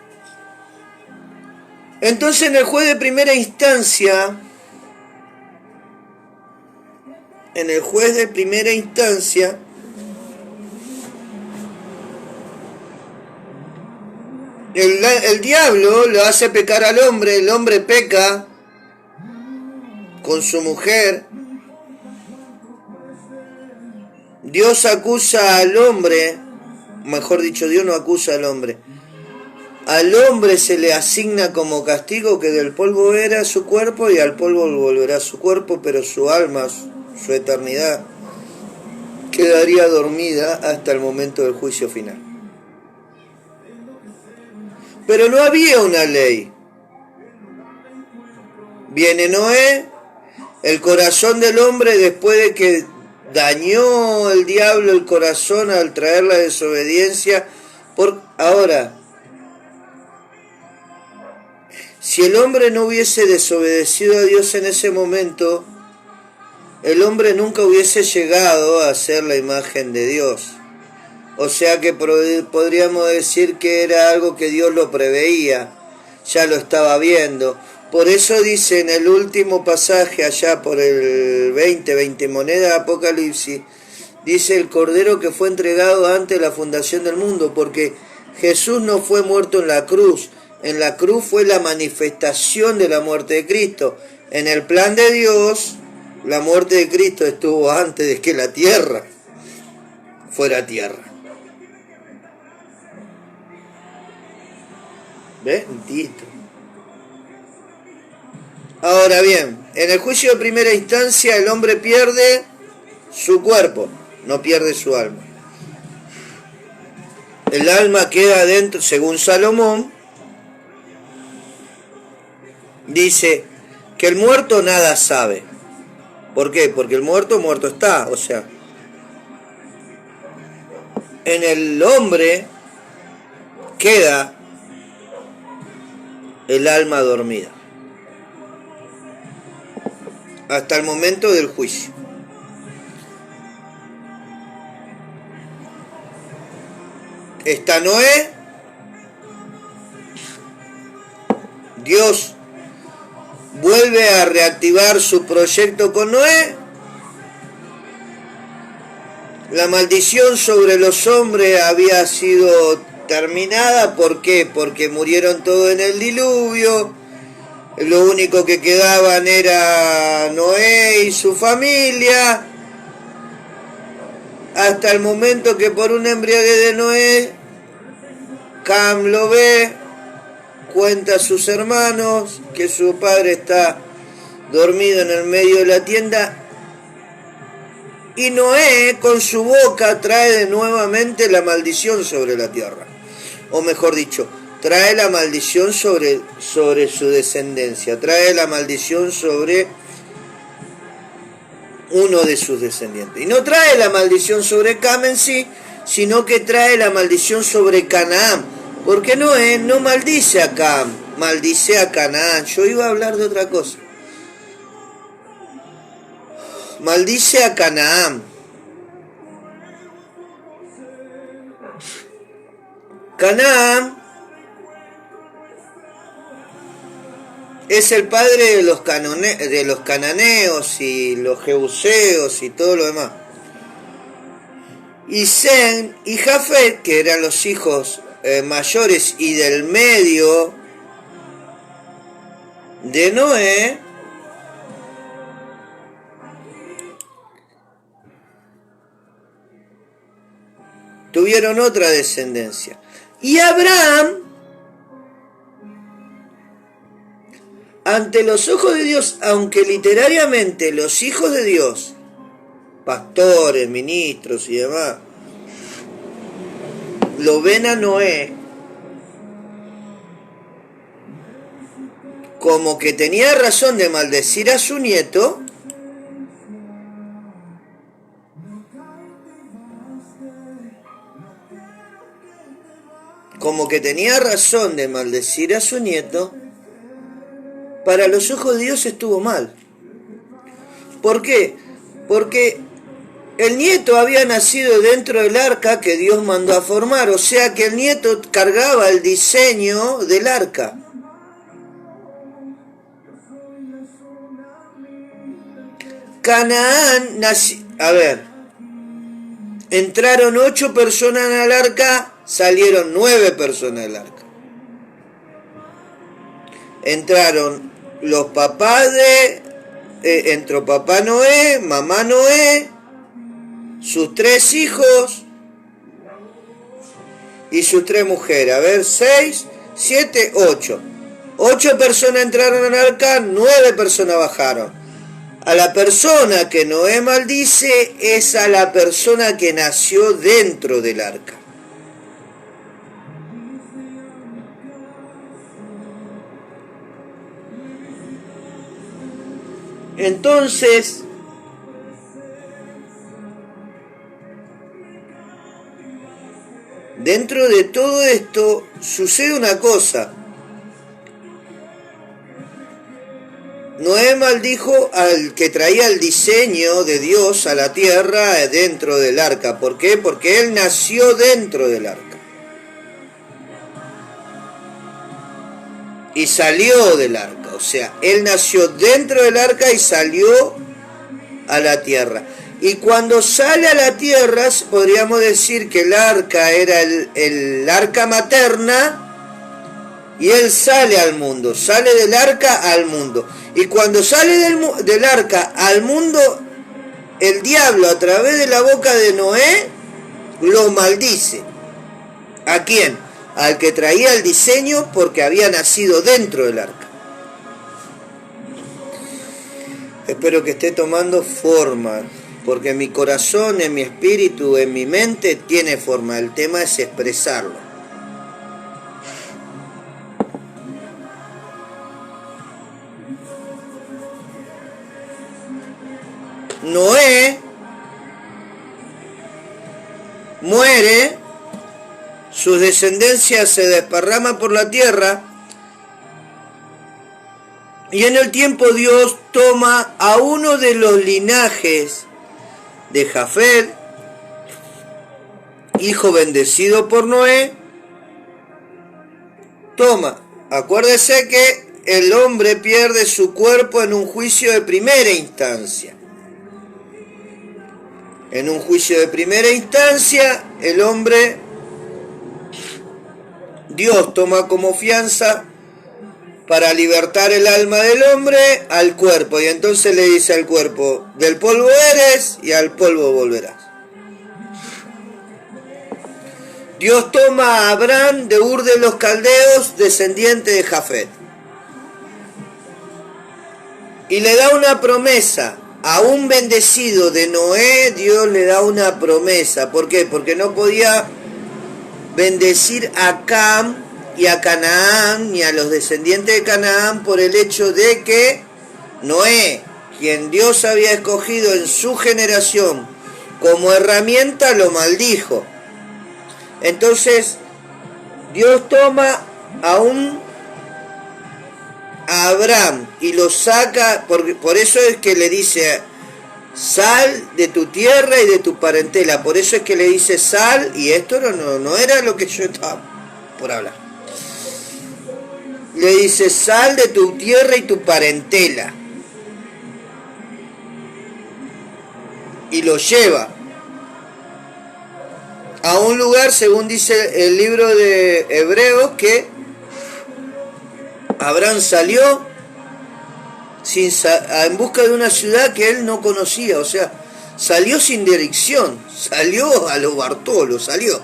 Entonces, en el juez de primera instancia, el diablo lo hace pecar al hombre, el hombre peca con su mujer. Dios acusa al hombre, mejor dicho, Dios no acusa al hombre. Al hombre se le asigna como castigo que del polvo era su cuerpo y al polvo volverá su cuerpo, pero su alma, su eternidad, quedaría dormida hasta el momento del juicio final. Pero no había una ley. Viene Noé, el corazón del hombre, después de que dañó el diablo el corazón al traer la desobediencia. Ahora, si el hombre no hubiese desobedecido a Dios en ese momento, el hombre nunca hubiese llegado a ser la imagen de Dios. O sea que podríamos decir que era algo que Dios lo preveía, ya lo estaba viendo. Por eso dice en el último pasaje, allá por el 20 moneda de Apocalipsis, dice el Cordero que fue entregado antes de la fundación del mundo, porque Jesús no fue muerto en la cruz. En la cruz fue la manifestación de la muerte de Cristo. En el plan de Dios, la muerte de Cristo estuvo antes de que la tierra fuera tierra. Bendito. Ahora bien, en el juicio de primera instancia el hombre pierde su cuerpo, no pierde su alma. El alma queda dentro, según Salomón, dice que el muerto nada sabe. ¿Por qué? Porque el muerto está, o sea, en el hombre queda el alma dormida hasta el momento del juicio. Está Noé, Dios vuelve a reactivar su proyecto con Noé. La maldición sobre los hombres había sido terminada. ¿Por qué? Porque murieron todos en el diluvio. Lo único que quedaban era Noé y su familia. Hasta el momento que por un embriague de Noé, Cam lo ve, cuenta a sus hermanos que su padre está dormido en el medio de la tienda, y Noé con su boca trae nuevamente la maldición sobre la tierra, o mejor dicho, trae la maldición sobre su descendencia, trae la maldición sobre uno de sus descendientes, y no trae la maldición sobre Cam en sí, sino que trae la maldición sobre Canaán, porque Noé no maldice a Cam, maldice a Canaán. Yo iba a hablar de otra cosa. Maldice a Canaán. Canaán es el padre de los cananeos y los jebuseos y todo lo demás. Y Sem y Jafet, que eran los hijos mayores y del medio, de Noé tuvieron otra descendencia. Y Abraham, ante los ojos de Dios, aunque literariamente los hijos de Dios, pastores, ministros y demás, lo ven a Noé como que tenía razón de maldecir a su nieto, para los ojos de Dios estuvo mal. ¿Por qué? Porque el nieto había nacido dentro del arca que Dios mandó a formar, o sea que el nieto cargaba el diseño del arca. Canaán nació, entraron 8 personas al arca, salieron 9 personas del arca. Entraron los papás entró papá Noé, mamá Noé, sus 3 hijos y sus 3 mujeres. 6, 7, 8. 8 personas entraron al arca, 9 personas bajaron. A la persona que Noé maldice es a la persona que nació dentro del arca. Entonces, dentro de todo esto sucede una cosa. Noé maldijo al que traía el diseño de Dios a la tierra dentro del arca. ¿Por qué? Porque él nació dentro del arca. Y salió del arca. O sea, él nació dentro del arca y salió a la tierra. Y cuando sale a la tierra, podríamos decir que el arca era el arca materna, y él sale al mundo, sale del arca al mundo. Y cuando sale del arca al mundo, el diablo a través de la boca de Noé lo maldice. ¿A quién? Al que traía el diseño porque había nacido dentro del arca. Espero que esté tomando forma, porque en mi corazón, en mi espíritu, en mi mente tiene forma. El tema es expresarlo. Noé muere, sus descendencias se desparraman por la tierra, y en el tiempo Dios toma a uno de los linajes de Jafet, hijo bendecido por Noé. Acuérdese que el hombre pierde su cuerpo en un juicio de primera instancia. En un juicio de primera instancia, el hombre, Dios toma como fianza para libertar el alma del hombre al cuerpo, y entonces le dice al cuerpo: del polvo eres y al polvo volverás. Dios toma a Abraham de Ur de los Caldeos, descendiente de Jafet, y le da una promesa. A un bendecido de Noé, Dios le da una promesa. ¿Por qué? Porque no podía bendecir a Cam y a Canaán, ni a los descendientes de Canaán, por el hecho de que Noé, quien Dios había escogido en su generación como herramienta, lo maldijo. Entonces, Dios toma a Abraham y lo saca, por eso es que le dice: sal de tu tierra y de tu parentela. Por eso es que le dice sal, y esto no era lo que yo estaba por hablar. Le dice: sal de tu tierra y tu parentela, y lo lleva a un lugar, según dice el libro de Hebreos, que Abraham salió en busca de una ciudad que él no conocía, o sea, salió sin dirección, salió a lo Bartolo, salió.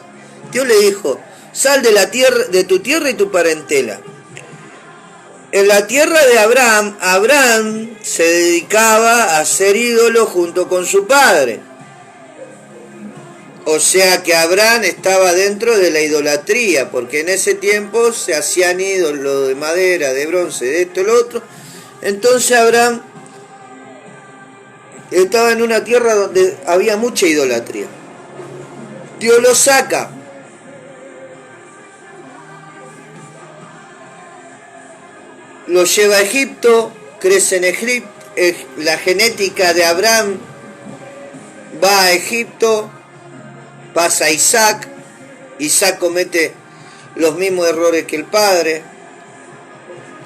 Dios le dijo, sal de la tierra, de tu tierra y tu parentela. En la tierra de Abraham, Abraham se dedicaba a hacer ídolo junto con su padre. O sea que Abraham estaba dentro de la idolatría, porque en ese tiempo se hacían ídolos de madera, de bronce, de esto y lo otro. Entonces Abraham estaba en una tierra donde había mucha idolatría. Dios lo saca. Lo lleva a Egipto, crece en Egipto, la genética de Abraham va a Egipto, pasa a Isaac, Isaac comete los mismos errores que el padre.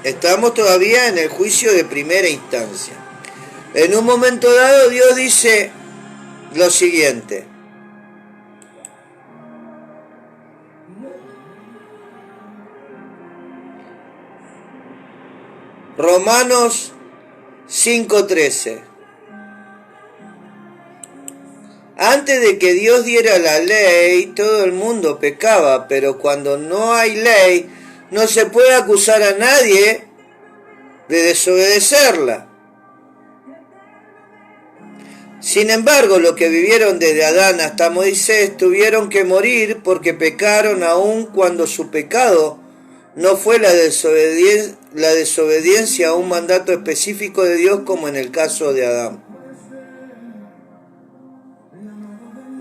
Estamos todavía en el juicio de primera instancia. En un momento dado Dios dice lo siguiente. Romanos 5:13. Antes de que Dios diera la ley, todo el mundo pecaba, pero cuando no hay ley, no se puede acusar a nadie de desobedecerla. Sin embargo, los que vivieron desde Adán hasta Moisés tuvieron que morir porque pecaron aun cuando su pecado no fue la desobediencia a un mandato específico de Dios, como en el caso de Adán.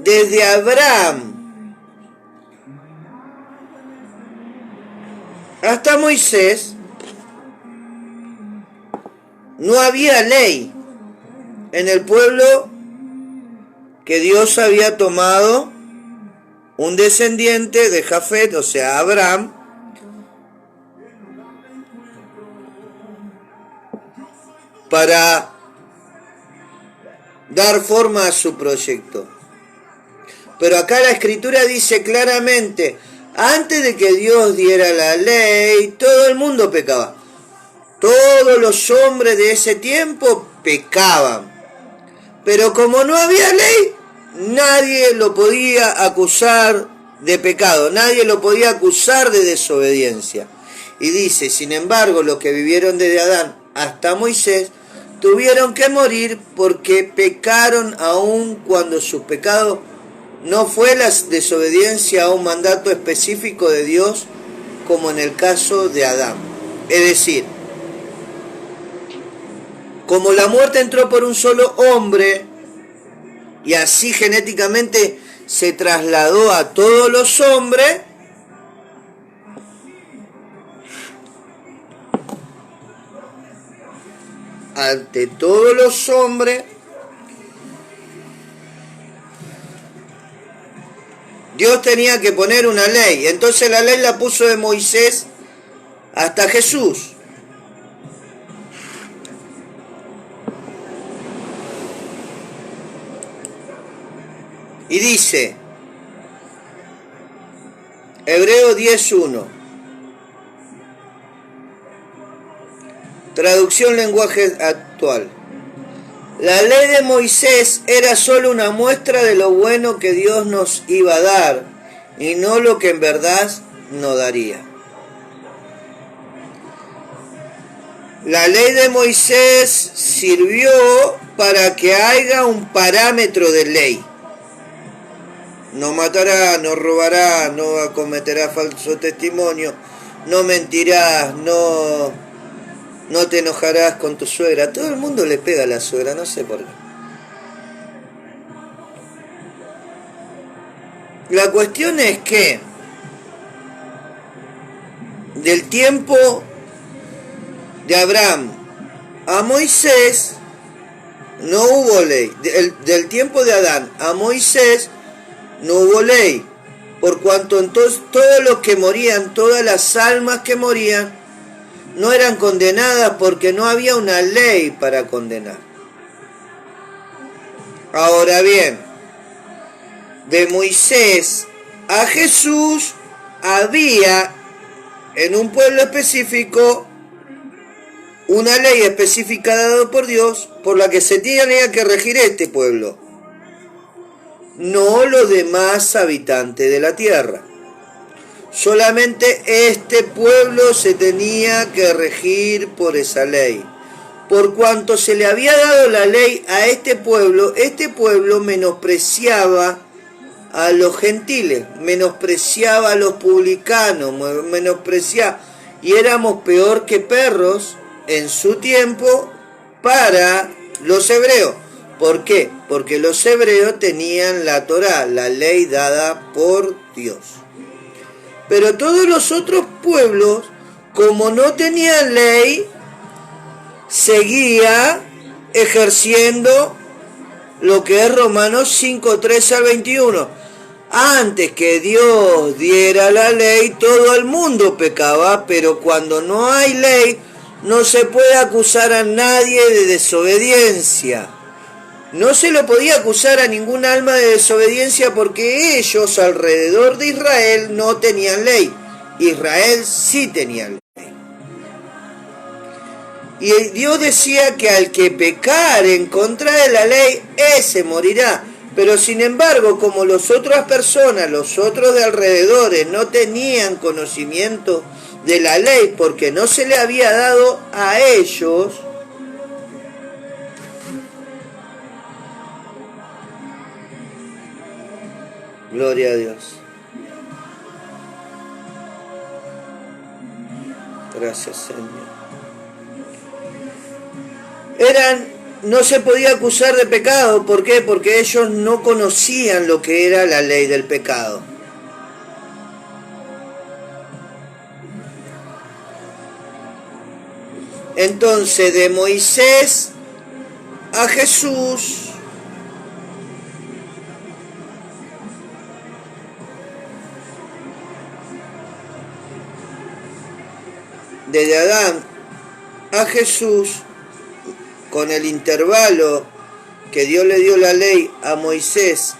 Desde Abraham hasta Moisés no había ley en el pueblo que Dios había tomado un descendiente de Jafet, o sea, Abraham, para dar forma a su proyecto. Pero acá la escritura dice claramente, antes de que Dios diera la ley, todo el mundo pecaba. Todos los hombres de ese tiempo pecaban. Pero como no había ley, nadie lo podía acusar de pecado, nadie lo podía acusar de desobediencia. Y dice, sin embargo, los que vivieron desde Adán hasta Moisés tuvieron que morir porque pecaron aun cuando su pecado no fue la desobediencia a un mandato específico de Dios, como en el caso de Adán. Es decir, como la muerte entró por un solo hombre y así genéticamente se trasladó a todos los hombres, ante todos los hombres, Dios tenía que poner una ley. Entonces la ley la puso de Moisés hasta Jesús. Y dice, Hebreos 10:1, traducción lenguaje actual. La ley de Moisés era solo una muestra de lo bueno que Dios nos iba a dar y no lo que en verdad nos daría. La ley de Moisés sirvió para que haya un parámetro de ley. No matarás, no robarás, no cometerás falso testimonio, no mentirás, no te enojarás con tu suegra. Todo el mundo le pega a la suegra, no sé por qué. La cuestión es que del tiempo de Abraham a Moisés no hubo ley. Del tiempo de Adán a Moisés no hubo ley. Por cuanto entonces todos los que morían, todas las almas que morían, no eran condenadas porque no había una ley para condenar. Ahora bien, de Moisés a Jesús había en un pueblo específico una ley específica dada por Dios por la que se tenía que regir este pueblo, no los demás habitantes de la tierra. Solamente este pueblo se tenía que regir por esa ley. Por cuanto se le había dado la ley a este pueblo menospreciaba a los gentiles, menospreciaba a los publicanos, menospreciaba, y éramos peor que perros en su tiempo para los hebreos. ¿Por qué? Porque los hebreos tenían la Torá, la ley dada por Dios. Pero todos los otros pueblos, como no tenían ley, seguía ejerciendo lo que es Romanos 5, 13 al 21. Antes que Dios diera la ley, todo el mundo pecaba, pero cuando no hay ley, no se puede acusar a nadie de desobediencia. No se lo podía acusar a ningún alma de desobediencia porque ellos alrededor de Israel no tenían ley. Israel sí tenía ley. Y Dios decía que al que pecar en contra de la ley, ese morirá. Pero sin embargo, como las otras personas, los otros de alrededores, no tenían conocimiento de la ley porque no se le había dado a ellos, gloria a Dios. Gracias, Señor. No se podía acusar de pecado. ¿Por qué? Porque ellos no conocían lo que era la ley del pecado. Entonces, de Moisés a Jesús, desde Adán a Jesús, con el intervalo que Dios le dio la ley a Moisés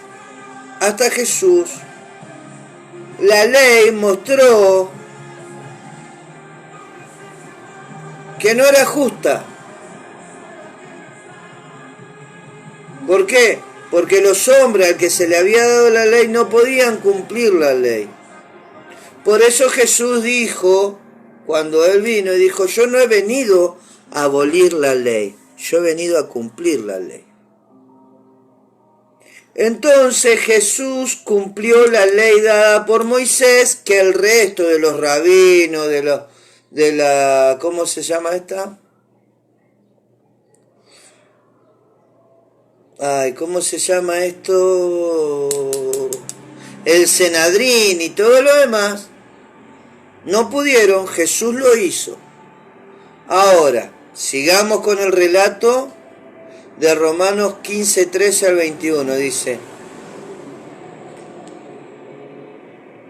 hasta Jesús, la ley mostró que no era justa. ¿Por qué? Porque los hombres al que se le había dado la ley no podían cumplir la ley. Por eso Jesús dijo, cuando Él vino, y dijo, yo no he venido a abolir la ley, yo he venido a cumplir la ley. Entonces Jesús cumplió la ley dada por Moisés, que el resto de los rabinos, ¿cómo se llama esta? ¿Cómo se llama esto? El Senadrín y todo lo demás, no pudieron, Jesús lo hizo. Ahora, sigamos con el relato de Romanos 15, 13 al 21, dice.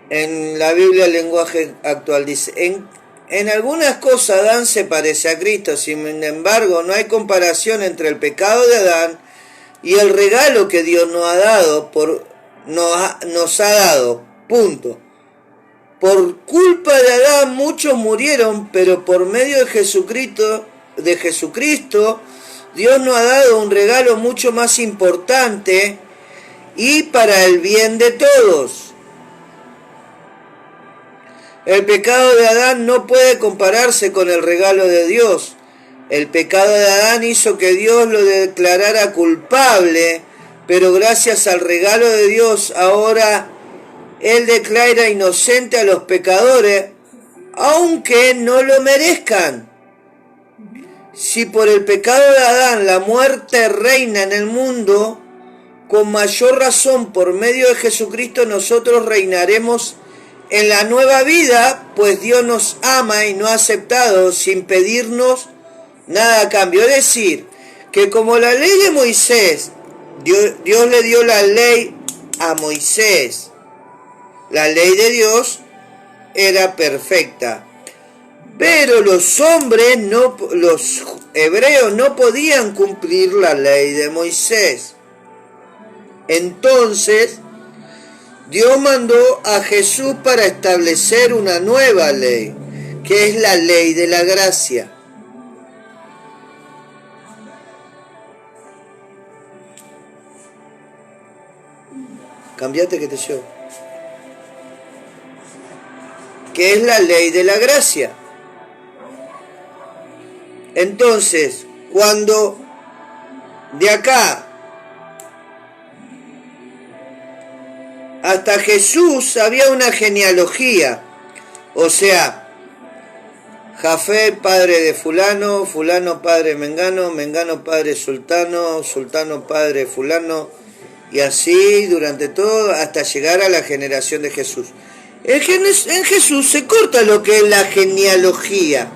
En la Biblia, el lenguaje actual, dice, en algunas cosas Adán se parece a Cristo, sin embargo no hay comparación entre el pecado de Adán y el regalo que Dios nos ha dado, punto. Por culpa de Adán muchos murieron, pero por medio de Jesucristo, Dios nos ha dado un regalo mucho más importante y para el bien de todos. El pecado de Adán no puede compararse con el regalo de Dios. El pecado de Adán hizo que Dios lo declarara culpable, pero gracias al regalo de Dios ahora Él declara inocente a los pecadores, aunque no lo merezcan. Si por el pecado de Adán la muerte reina en el mundo, con mayor razón por medio de Jesucristo nosotros reinaremos en la nueva vida, pues Dios nos ama y nos ha aceptado sin pedirnos nada a cambio. Es decir, que como la ley de Moisés, Dios le dio la ley a Moisés. La ley de Dios era perfecta. Pero los hebreos no podían cumplir la ley de Moisés. Entonces, Dios mandó a Jesús para establecer una nueva ley, que es la ley de la gracia. cambiate que te llevo. Que es la ley de la gracia. Entonces, cuando de acá hasta Jesús había una genealogía, o sea, Jafet padre de fulano, fulano padre de Mengano, Mengano padre de Sultano, Sultano padre de fulano, y así durante todo hasta llegar a la generación de Jesús. En Jesús se corta lo que es la genealogía,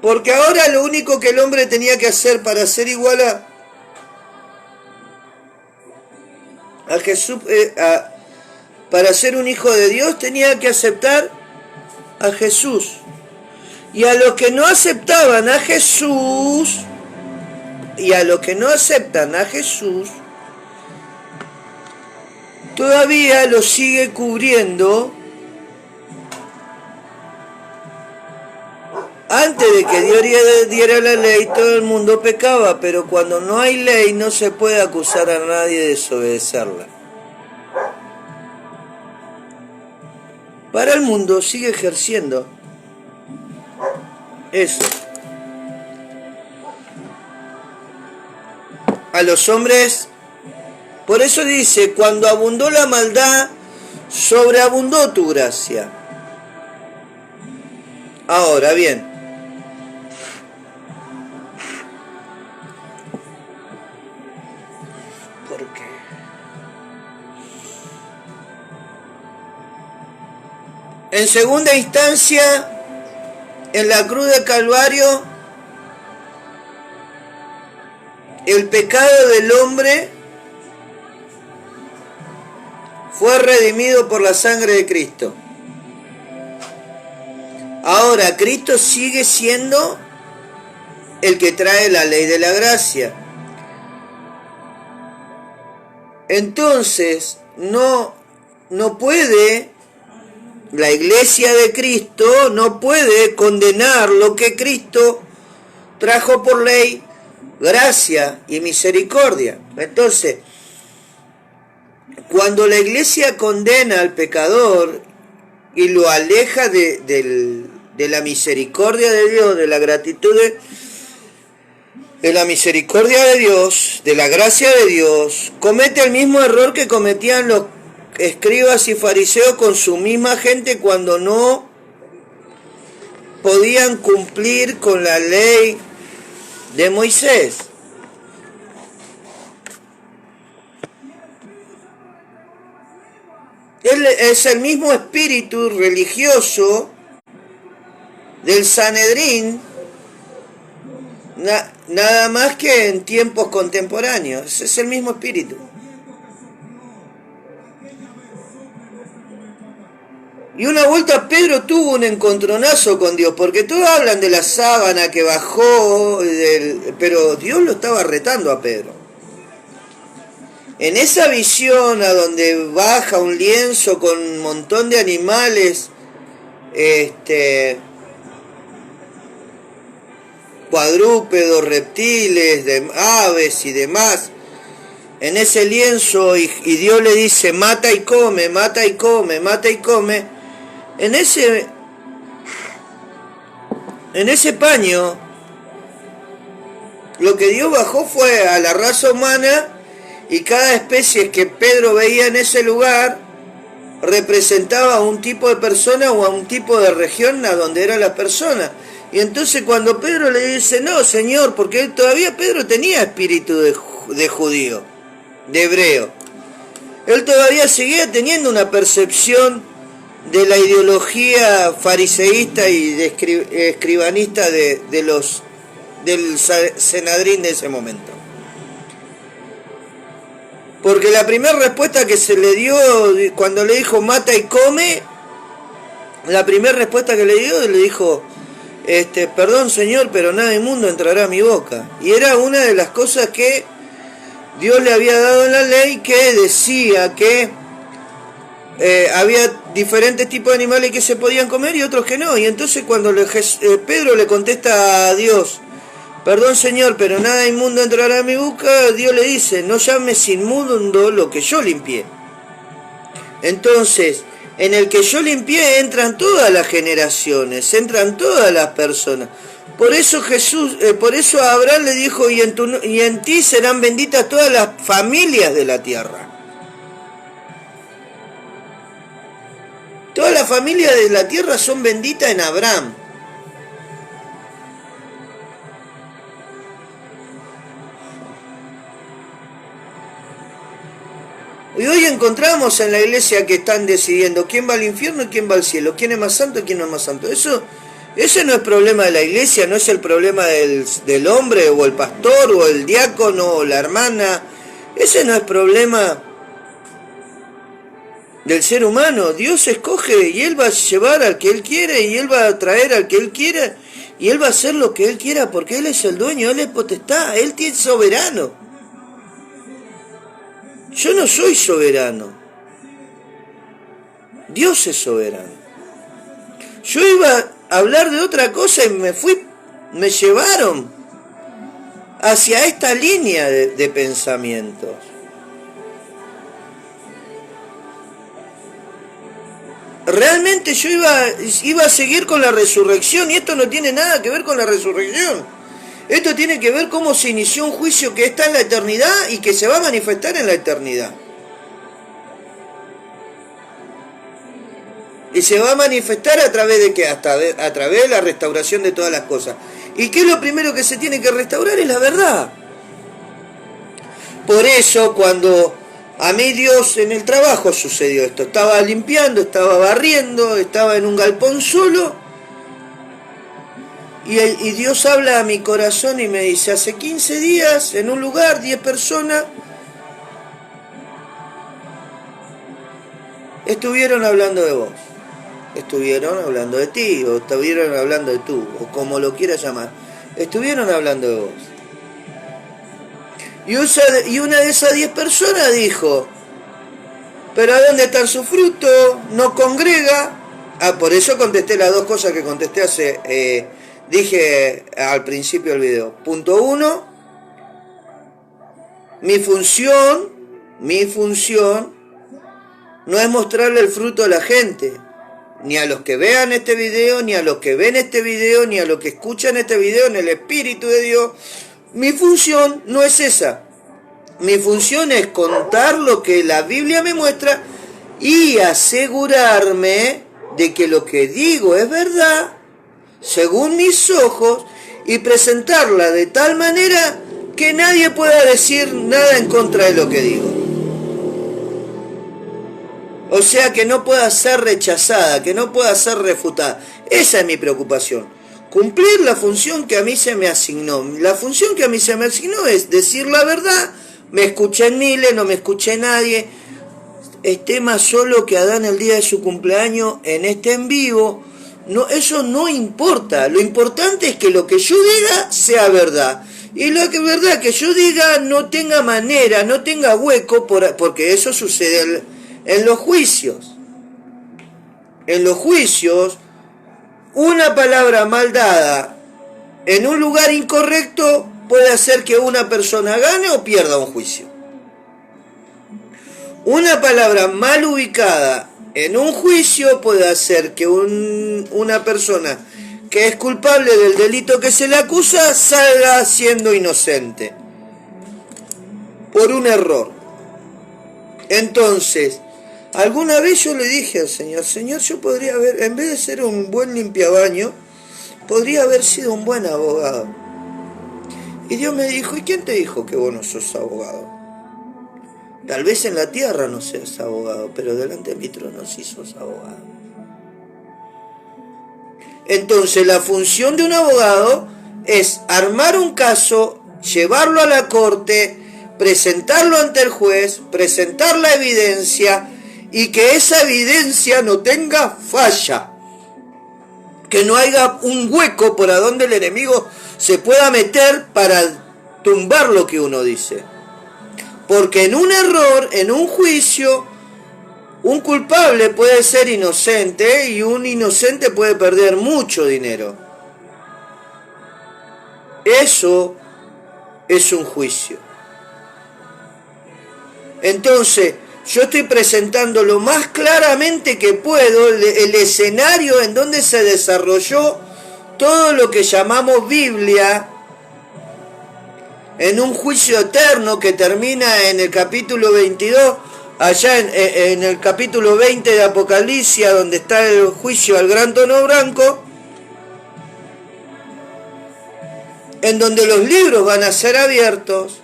porque ahora lo único que el hombre tenía que hacer para ser igual a Jesús, para ser un hijo de Dios, tenía que aceptar a Jesús. Y a los que no aceptaban a Jesús, y a los que no aceptan a Jesús, todavía lo sigue cubriendo. Antes de que Dios diera la ley, todo el mundo pecaba, pero cuando no hay ley no se puede acusar a nadie de desobedecerla. Para el mundo sigue ejerciendo eso. A los hombres, por eso dice, cuando abundó la maldad, sobreabundó tu gracia. Ahora bien, ¿por qué? En segunda instancia, en la cruz del Calvario, el pecado del hombre fue redimido por la sangre de Cristo. Ahora, Cristo sigue siendo el que trae la ley de la gracia. Entonces, no puede, la iglesia de Cristo no puede condenar lo que Cristo trajo por ley, gracia y misericordia. Entonces, cuando la iglesia condena al pecador y lo aleja de la misericordia de Dios, de la gratitud de la misericordia de Dios, de la gracia de Dios, comete el mismo error que cometían los escribas y fariseos con su misma gente cuando no podían cumplir con la ley de Moisés. Es el mismo espíritu religioso del Sanedrín, nada más que en tiempos contemporáneos. Es el mismo espíritu. Y una vuelta Pedro tuvo un encontronazo con Dios, porque todos hablan de la sábana que bajó, pero Dios lo estaba retando a Pedro. En esa visión a donde baja un lienzo con un montón de animales, cuadrúpedos, reptiles, aves y demás, en ese lienzo, y Dios le dice, mata y come, mata y come, mata y come, en ese paño, lo que Dios bajó fue a la raza humana, y cada especie que Pedro veía en ese lugar representaba a un tipo de persona o a un tipo de región a donde era la persona. Y entonces cuando Pedro le dice, no, Señor, porque él todavía Pedro tenía espíritu de judío, de hebreo. Él todavía seguía teniendo una percepción de la ideología fariseísta y escribanista del Sanedrín de ese momento. Porque la primera respuesta que se le dio cuando le dijo mata y come, la primera respuesta que le dijo, perdón Señor, pero nada inmundo entrará a mi boca. Y era una de las cosas que Dios le había dado en la ley, que decía que había diferentes tipos de animales que se podían comer y otros que no. Y entonces cuando Pedro le contesta a Dios, Perdón, Señor, pero nada inmundo entrará en mi boca. Dios le dice, no llames inmundo lo que yo limpié. Entonces, en el que yo limpié entran todas las generaciones, entran todas las personas. Por eso por eso Abraham le dijo, y en ti serán benditas todas las familias de la tierra. Todas las familias de la tierra son benditas en Abraham. Y hoy encontramos en la iglesia que están decidiendo quién va al infierno y quién va al cielo, quién es más santo y quién no es más santo. Ese no es problema de la iglesia, no es el problema del hombre o el pastor o el diácono o la hermana. Ese no es problema del ser humano. Dios escoge y Él va a llevar al que Él quiere y Él va a traer al que Él quiere y Él va a hacer lo que Él quiera porque Él es el dueño, Él es potestad, Él es soberano. Yo no soy soberano. Dios es soberano. Yo iba a hablar de otra cosa y me llevaron hacia esta línea de pensamientos. Realmente yo iba a seguir con la resurrección y esto no tiene nada que ver con la resurrección. Esto tiene que ver cómo se inició un juicio que está en la eternidad y que se va a manifestar en la eternidad. Y se va a manifestar a través de qué? A través de la restauración de todas las cosas. ¿Y qué es lo primero que se tiene que restaurar? Es la verdad. Por eso cuando a mí Dios en el trabajo sucedió esto. Estaba limpiando, estaba barriendo, estaba en un galpón solo. Y Dios habla a mi corazón y me dice, hace 15 días, en un lugar, 10 personas, estuvieron hablando de vos, estuvieron hablando de ti, o estuvieron hablando de tú, o como lo quieras llamar, estuvieron hablando de vos. Y una de esas 10 personas dijo, pero ¿a dónde está su fruto? No congrega. Por eso contesté las dos cosas que contesté dije al principio del video. Punto 1, mi función no es mostrarle el fruto a la gente, ni a los que vean este video, ni a los que ven este video, ni a los que escuchan este video en el Espíritu de Dios. Mi función no es esa. Mi función es contar lo que la Biblia me muestra y asegurarme de que lo que digo es verdad, según mis ojos, y presentarla de tal manera que nadie pueda decir nada en contra de lo que digo. O sea, que no pueda ser rechazada, que no pueda ser refutada. Esa es mi preocupación. Cumplir la función que a mí se me asignó. La función que a mí se me asignó es decir la verdad. Me escuché en miles, no me escuché nadie. Esté más solo que Adán el día de su cumpleaños en este en vivo. No, eso no importa. Lo importante es que lo que yo diga sea verdad. Y la verdad que yo diga no tenga manera, no tenga hueco, porque eso sucede en los juicios. En los juicios, una palabra mal dada en un lugar incorrecto puede hacer que una persona gane o pierda un juicio. Una palabra mal ubicada en un juicio puede hacer que una persona que es culpable del delito que se le acusa salga siendo inocente por un error. Entonces, alguna vez yo le dije al Señor, Señor, yo podría haber, en vez de ser un buen limpiabaño, podría haber sido un buen abogado. Y Dios me dijo, ¿y quién te dijo que vos no sos abogado? Tal vez en la tierra no seas abogado, pero delante de mi trono sí sos abogado. Entonces la función de un abogado es armar un caso, llevarlo a la corte, presentarlo ante el juez, presentar la evidencia y que esa evidencia no tenga falla. Que no haya un hueco por donde el enemigo se pueda meter para tumbar lo que uno dice. Porque en un error, en un juicio, un culpable puede ser inocente y un inocente puede perder mucho dinero. Eso es un juicio. Entonces, yo estoy presentando lo más claramente que puedo el escenario en donde se desarrolló todo lo que llamamos Biblia, en un juicio eterno que termina en el capítulo 22, allá en el capítulo 20 de Apocalipsis, donde está el juicio al gran trono blanco, en donde los libros van a ser abiertos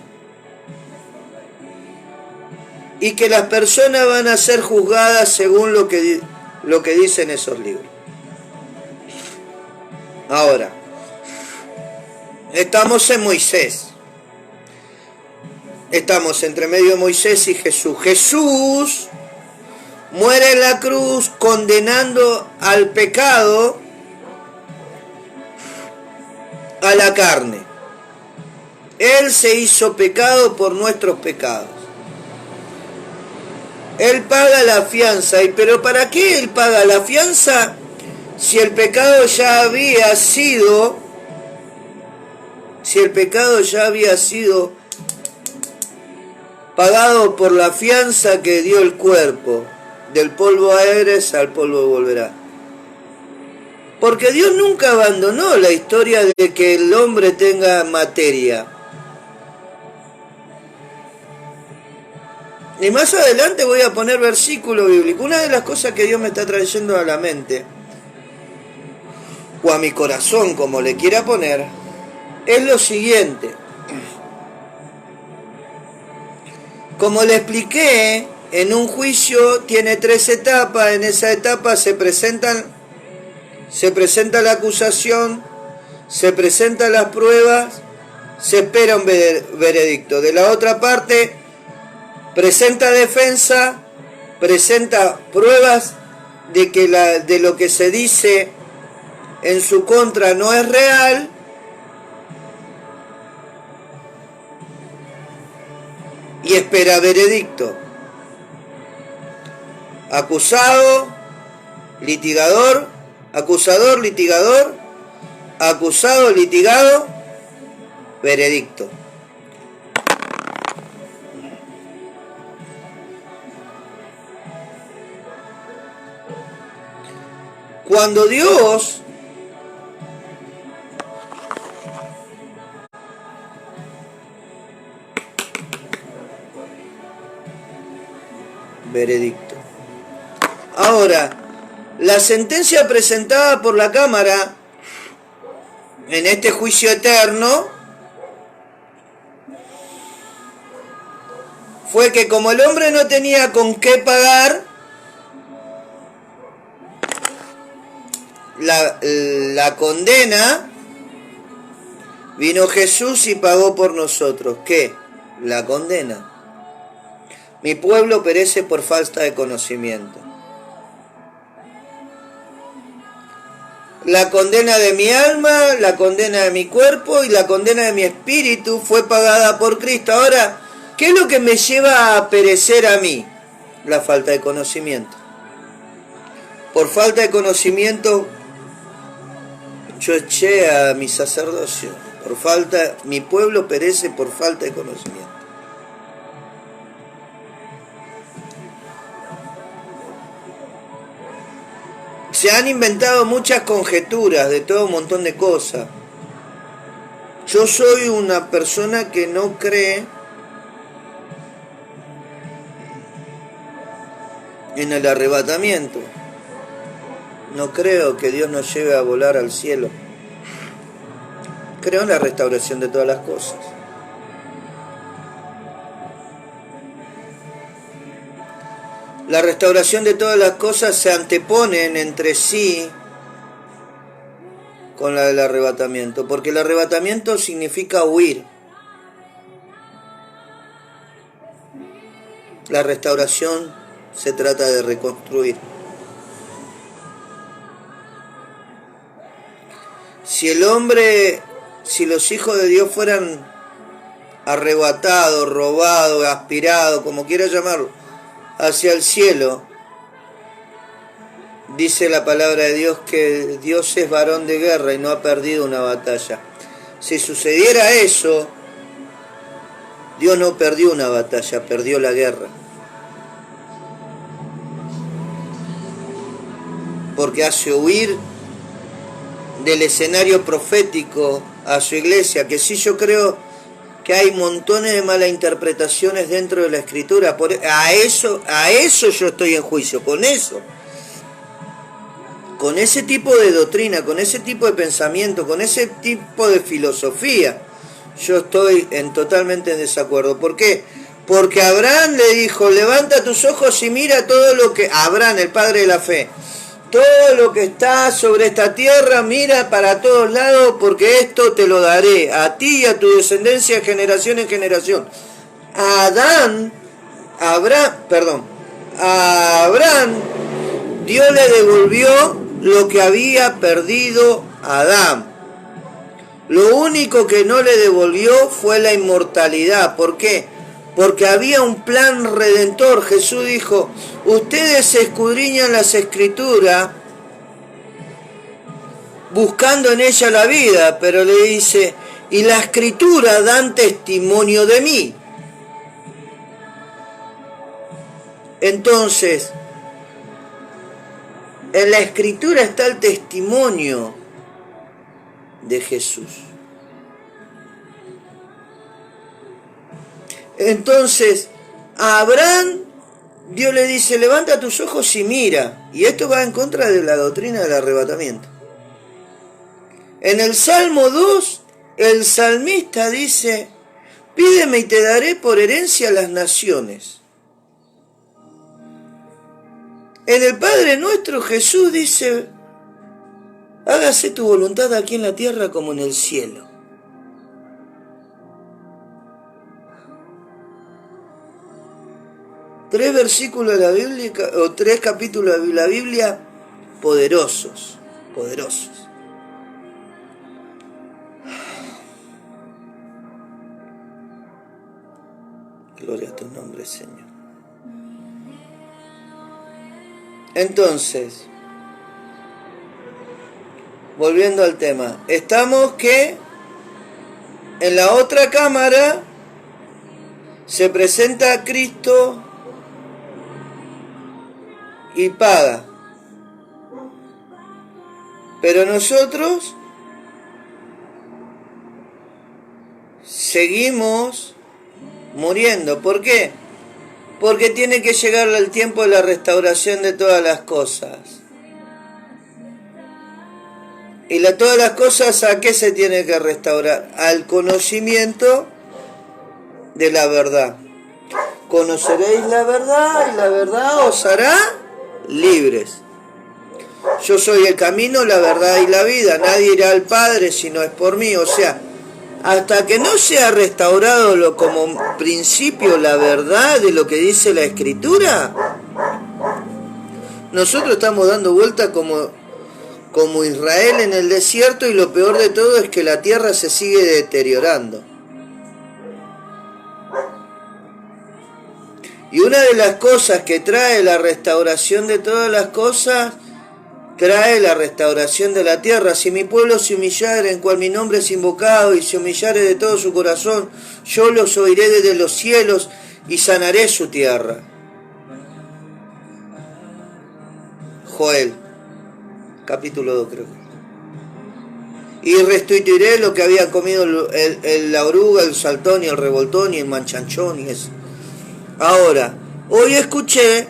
y que las personas van a ser juzgadas según lo que dicen esos libros. Ahora, estamos en Moisés. Estamos entre medio de Moisés y Jesús. Jesús muere en la cruz condenando al pecado a la carne. Él se hizo pecado por nuestros pecados. Él paga la fianza. ¿Pero para qué Él paga la fianza? Si el pecado ya había sido pagado por la fianza que dio el cuerpo. Del polvo eres, al polvo volverá. Porque Dios nunca abandonó la historia de que el hombre tenga materia. Y más adelante voy a poner versículo bíblico. Una de las cosas que Dios me está trayendo a la mente, o a mi corazón, como le quiera poner, es lo siguiente. Como le expliqué, en un juicio tiene 3 etapas. En esa etapa se presenta la acusación, se presentan las pruebas, se espera un veredicto. De la otra parte, presenta defensa, presenta pruebas de lo que se dice en su contra no es real, y espera veredicto. Acusador, litigador, acusado, litigado, veredicto. Cuando Dios veredicto. Ahora, la sentencia presentada por la Cámara en este juicio eterno fue que como el hombre no tenía con qué pagar la condena, vino Jesús y pagó por nosotros. ¿Qué? La condena. Mi pueblo perece por falta de conocimiento. La condena de mi alma, la condena de mi cuerpo y la condena de mi espíritu fue pagada por Cristo. Ahora, ¿qué es lo que me lleva a perecer a mí? La falta de conocimiento. Por falta de conocimiento, yo eché a mi sacerdocio. Mi pueblo perece por falta de conocimiento. Se han inventado muchas conjeturas de todo un montón de cosas. Yo soy una persona que no cree en el arrebatamiento. No creo que Dios nos lleve a volar al cielo. Creo en la restauración de todas las cosas. La restauración de todas las cosas se anteponen entre sí con la del arrebatamiento, porque el arrebatamiento significa huir. La restauración se trata de reconstruir. Si los hijos de Dios fueran arrebatados, robados, aspirados, como quiera llamarlo, hacia el cielo, dice la palabra de Dios que Dios es varón de guerra y no ha perdido una batalla. si sucediera eso, Dios no perdió una batalla, perdió la guerra. Porque hace huir del escenario profético a su iglesia, que sí, yo creo que hay montones de malas interpretaciones dentro de la Escritura. A eso yo estoy en juicio, con eso. Con ese tipo de doctrina, con ese tipo de pensamiento, con ese tipo de filosofía, yo estoy totalmente en desacuerdo. ¿Por qué? Porque Abraham le dijo, levanta tus ojos y mira todo lo que... Abraham, el padre de la fe, todo lo que está sobre esta tierra, mira para todos lados, porque esto te lo daré a ti y a tu descendencia generación en generación. A Abraham, Dios le devolvió lo que había perdido Adán. Lo único que no le devolvió fue la inmortalidad. ¿Por qué? Porque había un plan redentor. Jesús dijo, ustedes escudriñan las Escrituras buscando en ella la vida, pero le dice, y la Escritura dan testimonio de mí. Entonces, en la Escritura está el testimonio de Jesús. Entonces, a Abraham, Dios le dice, levanta tus ojos y mira. Y esto va en contra de la doctrina del arrebatamiento. En el Salmo 2, el salmista dice, pídeme y te daré por herencia las naciones. En el Padre Nuestro, Jesús dice, hágase tu voluntad aquí en la tierra como en el cielo. Tres versículos de la Biblia, o 3 capítulos de la Biblia, poderosos. Gloria a tu nombre, Señor. Entonces, volviendo al tema, estamos que en la otra cámara se presenta a Cristo y paga. Pero nosotros seguimos muriendo. ¿Por qué? Porque tiene que llegar el tiempo de la restauración de todas las cosas. ¿Y todas las cosas a qué se tiene que restaurar? Al conocimiento de la verdad. Conoceréis la verdad y la verdad os hará libres. Yo soy el camino, la verdad y la vida. Nadie irá al Padre si no es por mí. O sea, hasta que no sea restaurado como principio la verdad de lo que dice la Escritura, nosotros estamos dando vuelta como Israel en el desierto, y lo peor de todo es que la tierra se sigue deteriorando. Y una de las cosas que trae la restauración de todas las cosas, trae la restauración de la tierra. Si mi pueblo se humillare, en cual mi nombre es invocado, y se humillare de todo su corazón, yo los oiré desde los cielos y sanaré su tierra. Joel, capítulo 2 creo. Y restituiré lo que había comido la oruga, el saltón y el revoltón y el manchanchón y eso. Ahora, hoy escuché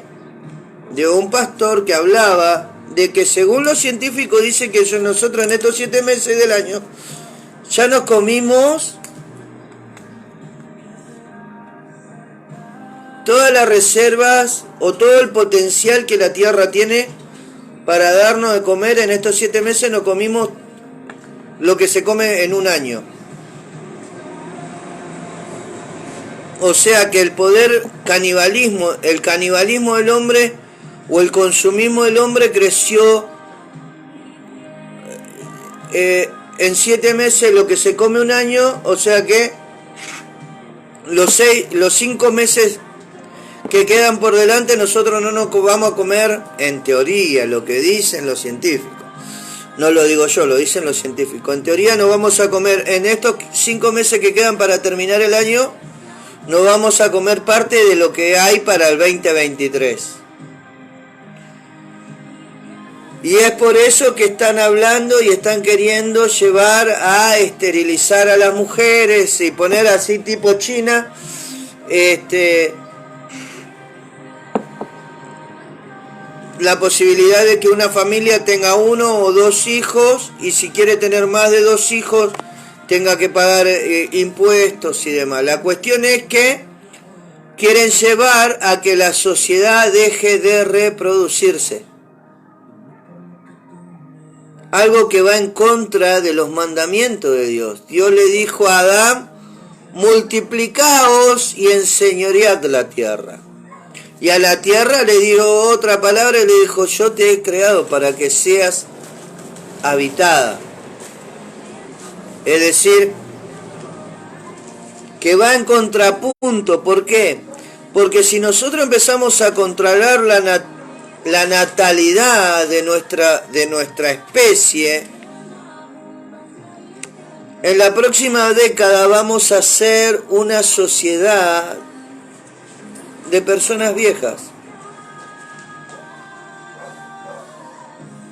de un pastor que hablaba de que según los científicos dicen que nosotros en estos 7 meses del año ya nos comimos todas las reservas o todo el potencial que la tierra tiene para darnos de comer. En estos 7 meses nos comimos lo que se come en un año. O sea que el canibalismo del hombre o el consumismo del hombre creció en 7 meses lo que se come un año. O sea que los 5 meses que quedan por delante nosotros no nos vamos a comer, en teoría, lo que dicen los científicos. No lo digo yo, lo dicen los científicos. En teoría no vamos a comer, en estos 5 meses que quedan para terminar el año, no vamos a comer parte de lo que hay para el 2023. Y es por eso que están hablando y están queriendo llevar a esterilizar a las mujeres y poner así tipo China, la posibilidad de que una familia tenga 1 o 2 hijos, y si quiere tener más de 2 hijos tenga que pagar impuestos y demás. La cuestión es que quieren llevar a que la sociedad deje de reproducirse. Algo que va en contra de los mandamientos de Dios. Dios le dijo a Adán: multiplicaos y enseñoread la tierra. Y a la tierra le dio otra palabra y le dijo: yo te he creado para que seas habitada. Es decir, que va en contrapunto. ¿Por qué? Porque si nosotros empezamos a controlar la natalidad de nuestra especie, en la próxima década vamos a ser una sociedad de personas viejas.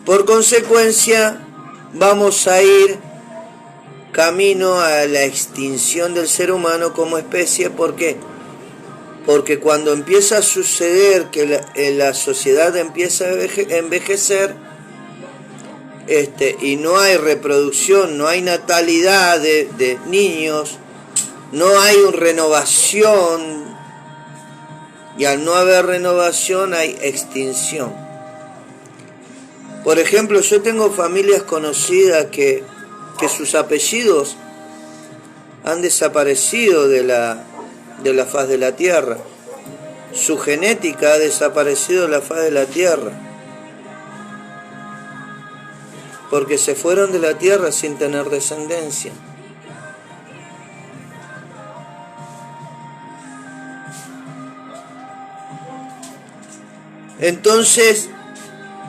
Por consecuencia, vamos a ir camino a la extinción del ser humano como especie. ¿Por qué? Porque cuando empieza a suceder que la sociedad empieza a envejecer, y no hay reproducción, no hay natalidad de niños, no hay renovación, y al no haber renovación hay extinción. Por ejemplo, yo tengo familias conocidas que sus apellidos han desaparecido de la faz de la tierra. Su genética ha desaparecido de la faz de la tierra, porque se fueron de la tierra sin tener descendencia. Entonces,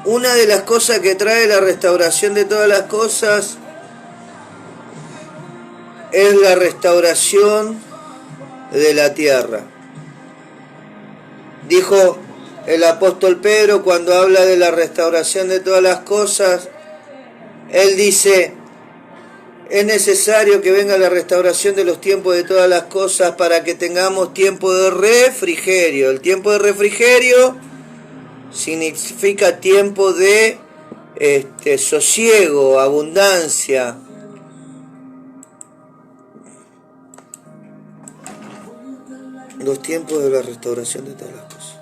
una de las cosas que trae la restauración de todas las cosas es la restauración de la tierra. Dijo el apóstol Pedro cuando habla de la restauración de todas las cosas, él dice: es necesario que venga la restauración de los tiempos de todas las cosas para que tengamos tiempo de refrigerio. El tiempo de refrigerio significa tiempo de sosiego, abundancia. Los tiempos de la restauración de todas las cosas.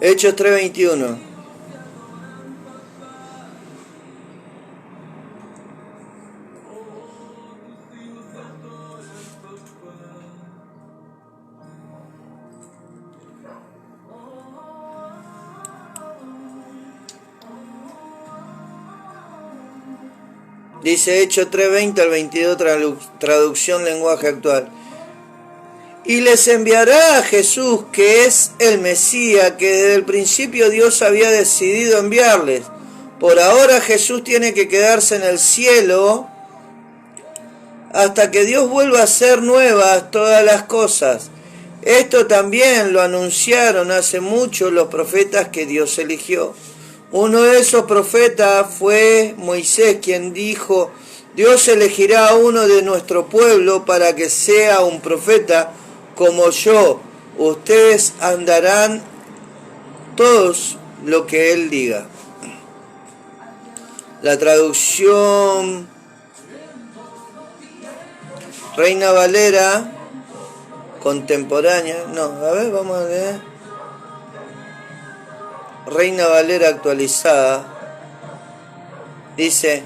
Hechos 3:21. Dice Hechos 3:20 al 22, traducción lenguaje actual. Y les enviará a Jesús, que es el Mesías, que desde el principio Dios había decidido enviarles. Por ahora Jesús tiene que quedarse en el cielo hasta que Dios vuelva a hacer nuevas todas las cosas. Esto también lo anunciaron hace mucho los profetas que Dios eligió. Uno de esos profetas fue Moisés, quien dijo: Dios elegirá a uno de nuestro pueblo para que sea un profeta como yo. Ustedes andarán todos lo que él diga. La traducción Reina Valera contemporánea. No, a ver, vamos a ver. Reina Valera actualizada. Dice: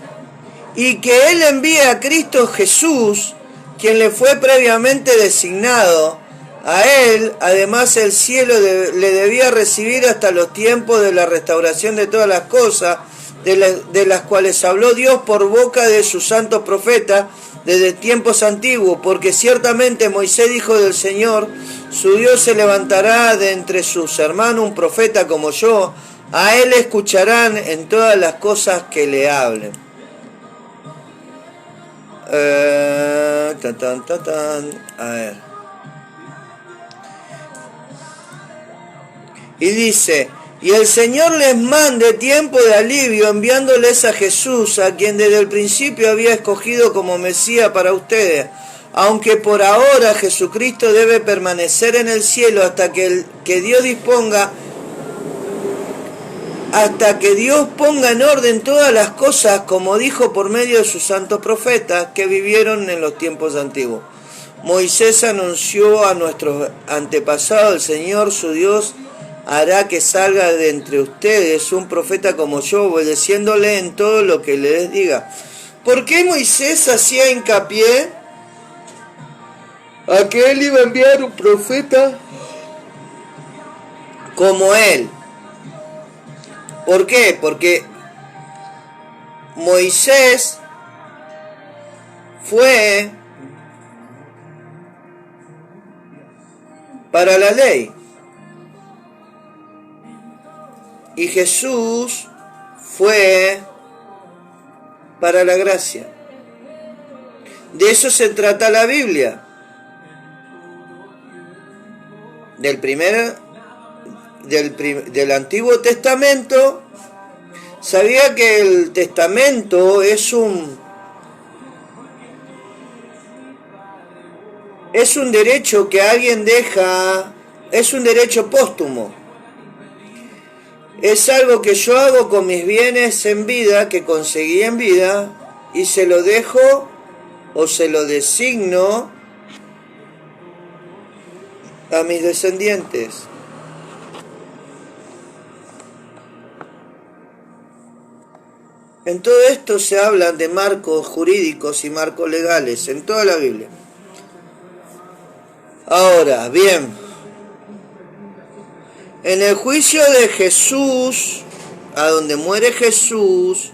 y que él envíe a Cristo Jesús, quien le fue previamente designado. A él, además, el cielo le debía recibir hasta los tiempos de la restauración de todas las cosas, de las cuales habló Dios por boca de sus santos profetas desde tiempos antiguos, porque ciertamente Moisés dijo del Señor, su Dios se levantará de entre sus hermanos un profeta como yo, a él escucharán en todas las cosas que le hablen. A ver. Y dice, y el Señor les mande tiempo de alivio enviándoles a Jesús, a quien desde el principio había escogido como Mesías para ustedes, aunque por ahora Jesucristo debe permanecer en el cielo hasta que Dios disponga, hasta que Dios ponga en orden todas las cosas, como dijo por medio de sus santos profetas que vivieron en los tiempos antiguos. Moisés anunció a nuestros antepasados, el Señor su Dios hará que salga de entre ustedes un profeta como yo, obedeciéndole en todo lo que les diga. ¿Por qué Moisés hacía hincapié a que él iba a enviar un profeta como él? ¿Por qué? Porque Moisés fue para la ley y Jesús fue para la gracia. De eso se trata la Biblia. Del Antiguo Testamento. Sabía que el testamento es un derecho que alguien deja, es un derecho póstumo. Es algo que yo hago con mis bienes en vida, que conseguí en vida, y se lo dejo o se lo designo a mis descendientes. En todo esto se hablan de marcos jurídicos y marcos legales, en toda la Biblia. Ahora, bien, en el juicio de Jesús, a donde muere Jesús,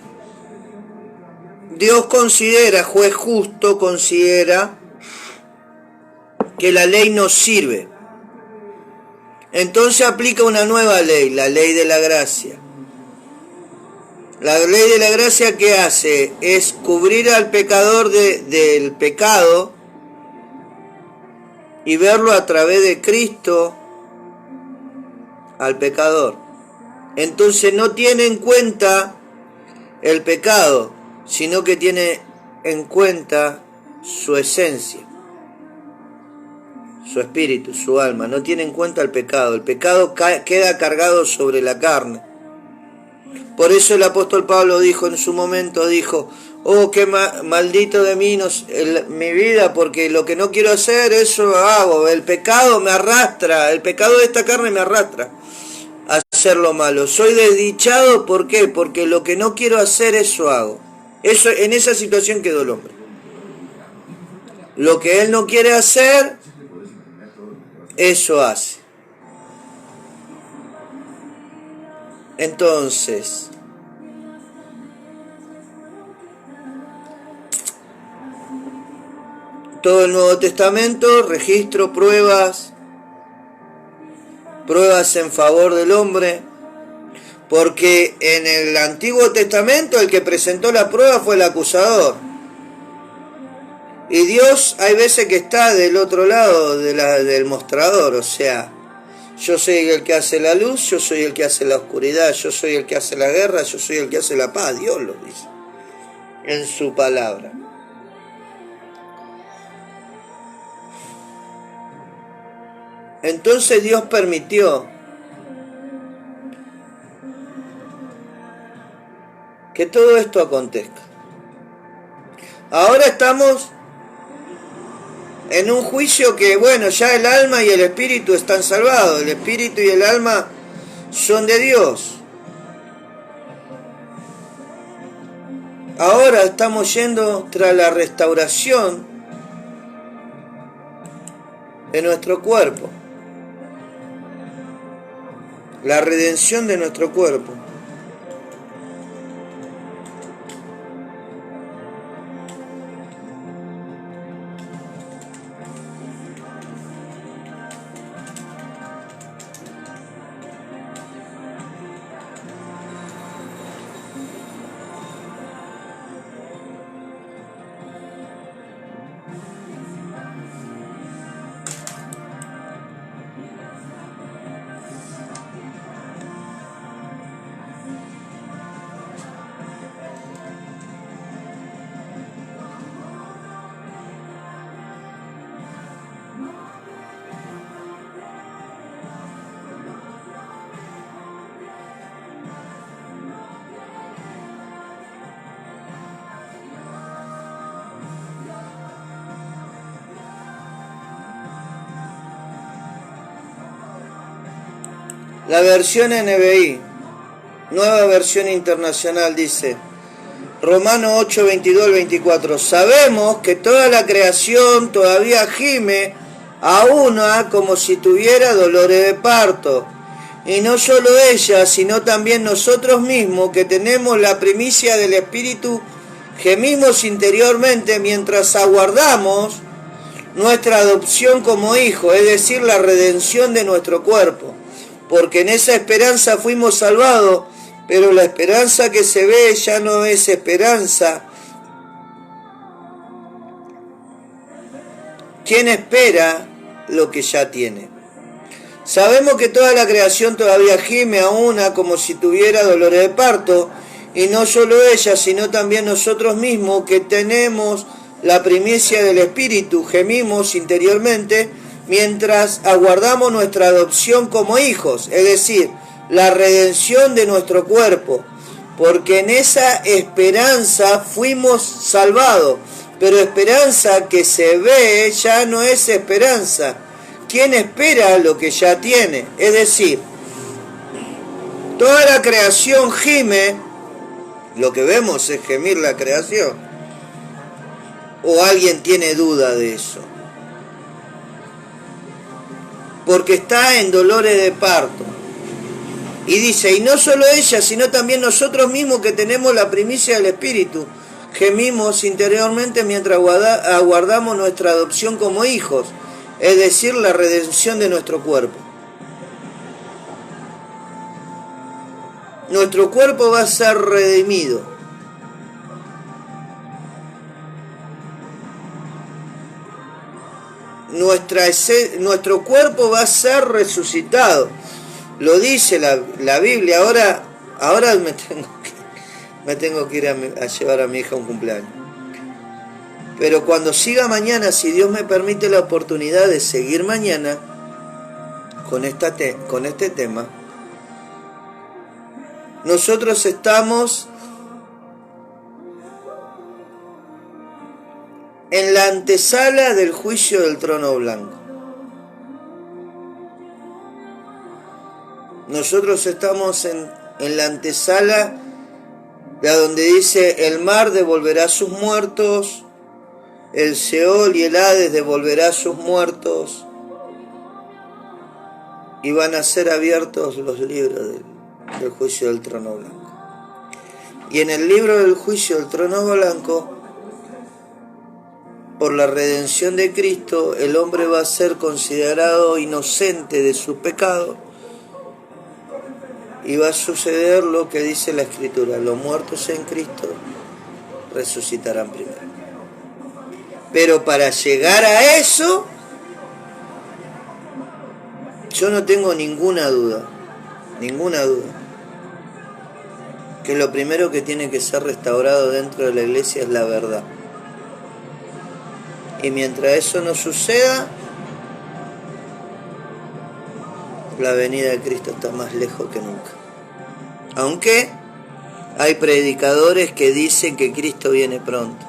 Dios considera, juez justo, considera que la ley no sirve. Entonces aplica una nueva ley, la ley de la gracia. La ley de la gracia, ¿qué hace? Es cubrir al pecador del pecado y verlo a través de Cristo al pecador. Entonces no tiene en cuenta el pecado, sino que tiene en cuenta su esencia, su espíritu, su alma. No tiene en cuenta el pecado. El pecado queda cargado sobre la carne. Por eso el apóstol Pablo dijo en su momento, dijo, oh, qué maldito de mí mi vida, porque lo que no quiero hacer, eso hago. El pecado me arrastra, el pecado de esta carne me arrastra a hacer lo malo. Soy desdichado, ¿por qué? Porque lo que no quiero hacer, eso hago. Eso, en esa situación quedó el hombre. Lo que él no quiere hacer, eso hace. Entonces, todo el Nuevo Testamento, registro, pruebas en favor del hombre, porque en el Antiguo Testamento el que presentó la prueba fue el acusador. Y Dios hay veces que está del otro lado del mostrador, o sea, yo soy el que hace la luz, yo soy el que hace la oscuridad, yo soy el que hace la guerra, yo soy el que hace la paz. Dios lo dice en su palabra. Entonces Dios permitió que todo esto acontezca. Ahora estamos en un juicio que, bueno, ya el alma y el espíritu están salvados. El espíritu y el alma son de Dios. Ahora estamos yendo tras la restauración de nuestro cuerpo. La redención de nuestro cuerpo. La versión NBI, nueva versión internacional, dice, Romanos 8, 22 al 24, sabemos que toda la creación todavía gime a una como si tuviera dolores de parto, y no solo ella, sino también nosotros mismos, que tenemos la primicia del Espíritu, gemimos interiormente mientras aguardamos nuestra adopción como hijos, es decir, la redención de nuestro cuerpo, porque en esa esperanza fuimos salvados, pero la esperanza que se ve ya no es esperanza. ¿Quién espera lo que ya tiene? Sabemos que toda la creación todavía gime a una como si tuviera dolores de parto, y no solo ella, sino también nosotros mismos, que tenemos la primicia del Espíritu, gemimos interiormente mientras aguardamos nuestra adopción como hijos, es decir, la redención de nuestro cuerpo, porque en esa esperanza fuimos salvados, pero esperanza que se ve ya no es esperanza. ¿Quién espera lo que ya tiene? Es decir, toda la creación gime, lo que vemos es gemir la creación. ¿O alguien tiene duda de eso? Porque está en dolores de parto. Y dice, y no solo ella, sino también nosotros mismos, que tenemos la primicia del Espíritu, gemimos interiormente mientras aguardamos nuestra adopción como hijos, es decir, la redención de nuestro cuerpo. Nuestro cuerpo va a ser redimido. Nuestro cuerpo va a ser resucitado. Lo dice la Biblia. Ahora me tengo que ir a llevar a mi hija a un cumpleaños. Pero cuando siga mañana, si Dios me permite la oportunidad de seguir mañana con este tema, nosotros estamos en la antesala del juicio del trono blanco. Nosotros estamos en la antesala de donde dice, el mar devolverá sus muertos, el Seol y el Hades devolverá sus muertos, y van a ser abiertos los libros del juicio del trono blanco. Y en el libro del juicio del trono blanco, por la redención de Cristo, el hombre va a ser considerado inocente de su pecado, y va a suceder lo que dice la Escritura, los muertos en Cristo resucitarán primero. Pero para llegar a eso, yo no tengo ninguna duda, que lo primero que tiene que ser restaurado dentro de la iglesia es la verdad. Y mientras eso no suceda, la venida de Cristo está más lejos que nunca. Aunque hay predicadores que dicen que Cristo viene pronto.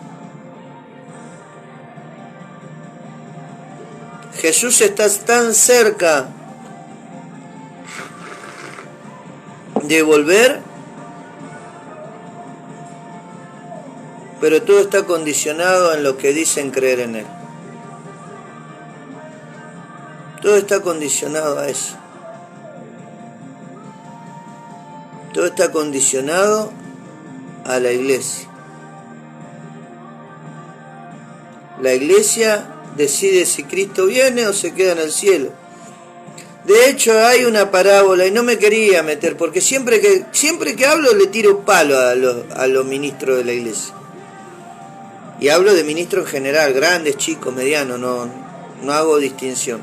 Jesús está tan cerca de volver, pero todo está condicionado en lo que dicen creer en Él. Todo está condicionado a eso. Todo está condicionado a la iglesia. La iglesia decide si Cristo viene o se queda en el cielo. De hecho, hay una parábola, y no me quería meter, porque siempre que hablo le tiro palo a los ministros de la iglesia. Y hablo de ministros en general, grandes, chicos, medianos, no hago distinción.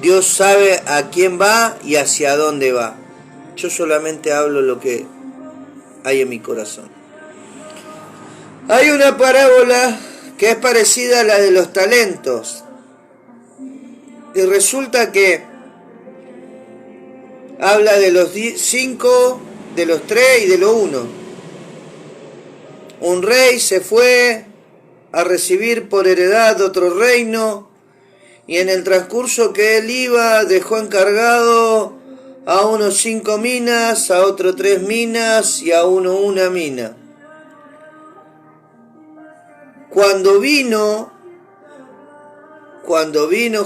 Dios sabe a quién va y hacia dónde va. Yo solamente hablo lo que hay en mi corazón. Hay una parábola que es parecida a la de los talentos. Y resulta que habla de los 5, de los 3 y de los 1. Un rey se fue a recibir por heredad otro reino, y en el transcurso que él iba dejó encargado a uno 5 minas, a otro 3 minas y a uno 1 mina. Cuando vino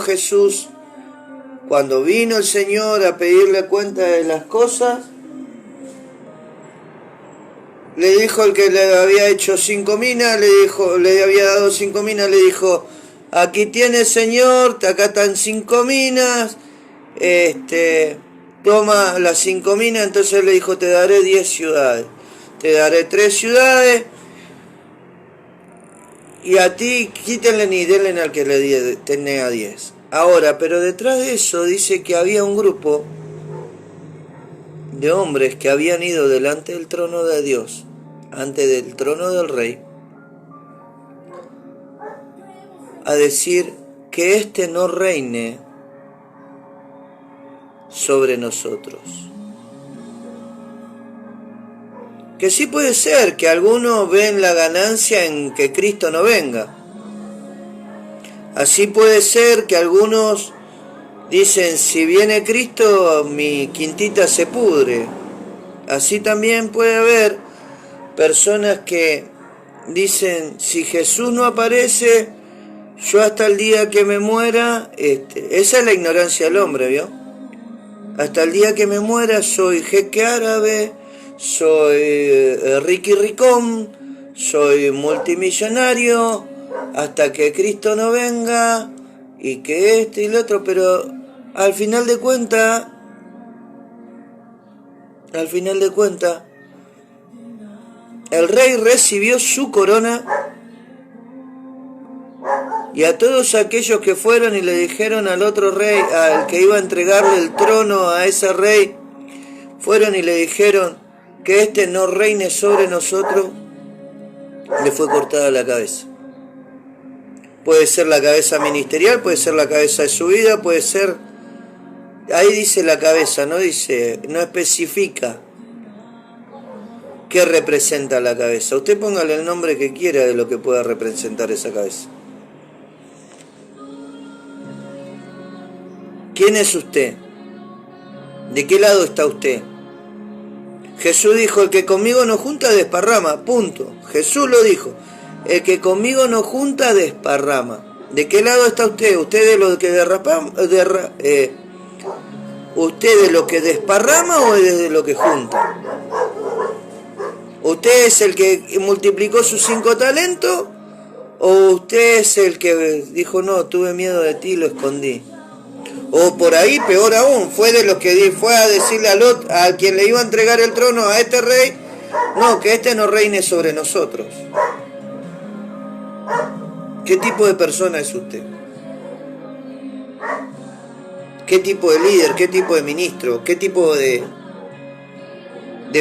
Jesús, cuando vino el Señor a pedirle cuenta de las cosas, le dijo el que le había hecho 5 minas, le había dado 5 minas, le dijo, aquí tienes, Señor, acá están 5 minas, toma las 5 minas. Entonces le dijo, te daré 10 ciudades, te daré 3 ciudades, y a ti quítenle y denle al que le tenía 10. Ahora, pero detrás de eso dice que había un grupo de hombres que habían ido delante del trono de Dios, ante del trono del Rey, a decir que éste no reine sobre nosotros. Que sí puede ser que algunos ven la ganancia en que Cristo no venga. Así puede ser que algunos dicen, si viene Cristo, mi quintita se pudre. Así también puede haber personas que dicen, si Jesús no aparece, yo hasta el día que me muera, esa es la ignorancia del hombre, ¿vio? Hasta el día que me muera soy jeque árabe, soy Ricky Ricón, soy multimillonario, hasta que Cristo no venga, y que y lo otro, pero al final de cuentas, el rey recibió su corona, y a todos aquellos que fueron y le dijeron al otro rey, al que iba a entregarle el trono a ese rey, fueron y le dijeron que no reine sobre nosotros, le fue cortada la cabeza. Puede ser la cabeza ministerial, puede ser la cabeza de su vida, puede ser... Ahí dice la cabeza, no especifica qué representa la cabeza. Usted póngale el nombre que quiera de lo que pueda representar esa cabeza. ¿Quién es usted? ¿De qué lado está usted? Jesús dijo, el que conmigo no junta desparrama, punto. Jesús lo dijo, el que conmigo no junta desparrama. ¿De qué lado está usted? ¿Usted de lo que ¿usted de lo que desparrama o es de lo que junta? ¿Usted es el que multiplicó sus 5 talentos? ¿O usted es el que dijo, no, tuve miedo de ti y lo escondí? O por ahí, peor aún, fue de los que fue a decirle a quien le iba a entregar el trono a este rey, no, que no reine sobre nosotros. ¿Qué tipo de persona es usted? ¿Qué tipo de líder? ¿Qué tipo de ministro? ¿Qué tipo de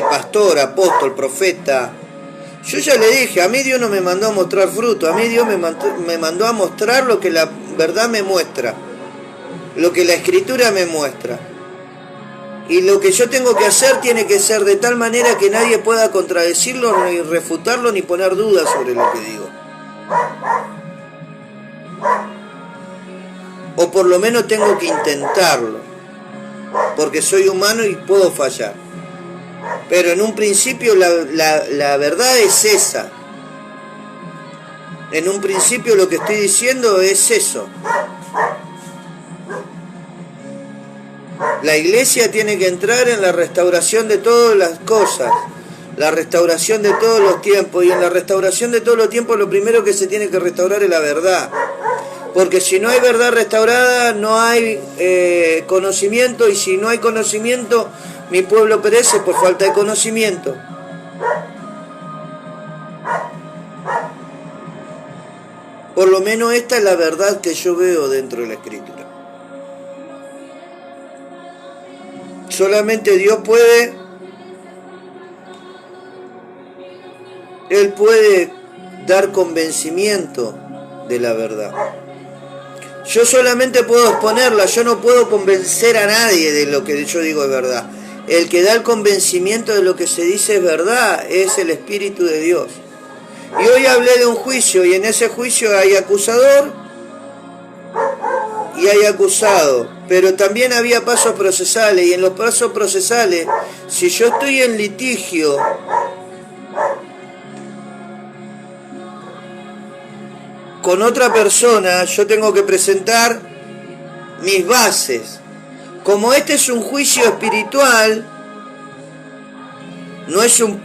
pastor, apóstol, profeta? Yo ya le dije, a mí Dios no me mandó a mostrar fruto, a mí Dios me mandó a mostrar lo que la verdad me muestra, lo que la Escritura me muestra. Y lo que yo tengo que hacer tiene que ser de tal manera que nadie pueda contradecirlo, ni refutarlo, ni poner dudas sobre lo que digo. O por lo menos tengo que intentarlo, porque soy humano y puedo fallar. Pero en un principio la verdad es esa. En un principio lo que estoy diciendo es eso. La iglesia tiene que entrar en la restauración de todas las cosas, la restauración de todos los tiempos, y en la restauración de todos los tiempos lo primero que se tiene que restaurar es la verdad. Porque si no hay verdad restaurada, no hay conocimiento, y si no hay conocimiento, mi pueblo perece por falta de conocimiento. Por lo menos esta es la verdad que yo veo dentro de la Escritura. Solamente Dios puede, Él puede dar convencimiento de la verdad. Yo solamente puedo exponerla, yo no puedo convencer a nadie de lo que yo digo es verdad. El que da el convencimiento de lo que se dice es verdad, es el Espíritu de Dios. Y hoy hablé de un juicio, y en ese juicio hay acusador y hay acusado. pero también había pasos procesales, y en los pasos procesales, si yo estoy en litigio con otra persona, yo tengo que presentar mis bases. Como este es un juicio espiritual, no es un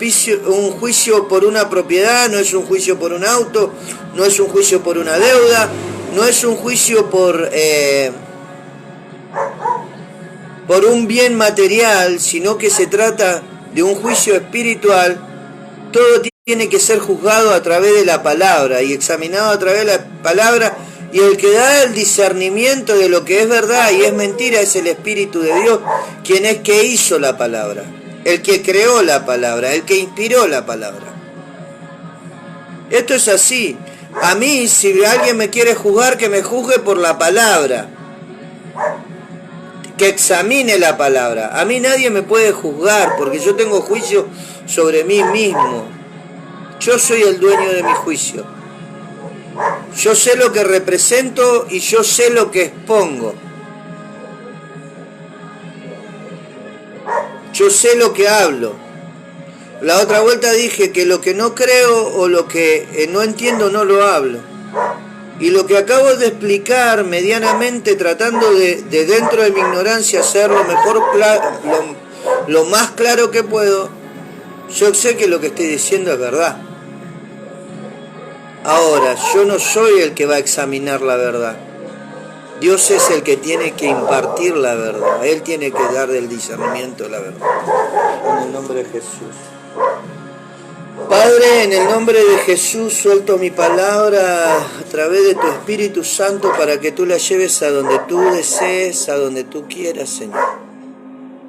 juicio por una propiedad, no es un juicio por un auto, no es un juicio por una deuda, no es un juicio por un bien material, sino que se trata de un juicio espiritual. Todo tiene que ser juzgado a través de la palabra y examinado a través de la palabra, y el que da el discernimiento de lo que es verdad y es mentira es el Espíritu de Dios, quien es que hizo la palabra, el que creó la palabra, el que inspiró la palabra. Esto es así. A mí, si alguien me quiere juzgar, que me juzgue por la palabra, que examine la palabra. A mí nadie me puede juzgar porque yo tengo juicio sobre mí mismo. Yo soy el dueño de mi juicio. Yo sé lo que represento y yo sé lo que expongo. Yo sé lo que hablo. La otra vuelta dije que lo que no creo o lo que no entiendo no lo hablo. Y lo que acabo de explicar medianamente, tratando de dentro de mi ignorancia hacer lo más claro que puedo, yo sé que lo que estoy diciendo es verdad. Ahora, yo no soy el que va a examinar la verdad. Dios es el que tiene que impartir la verdad. Él tiene que dar del discernimiento de la verdad. En el nombre de Jesús. Padre, en el nombre de Jesús suelto mi palabra a través de tu Espíritu Santo para que tú la lleves a donde tú desees, a donde tú quieras, Señor.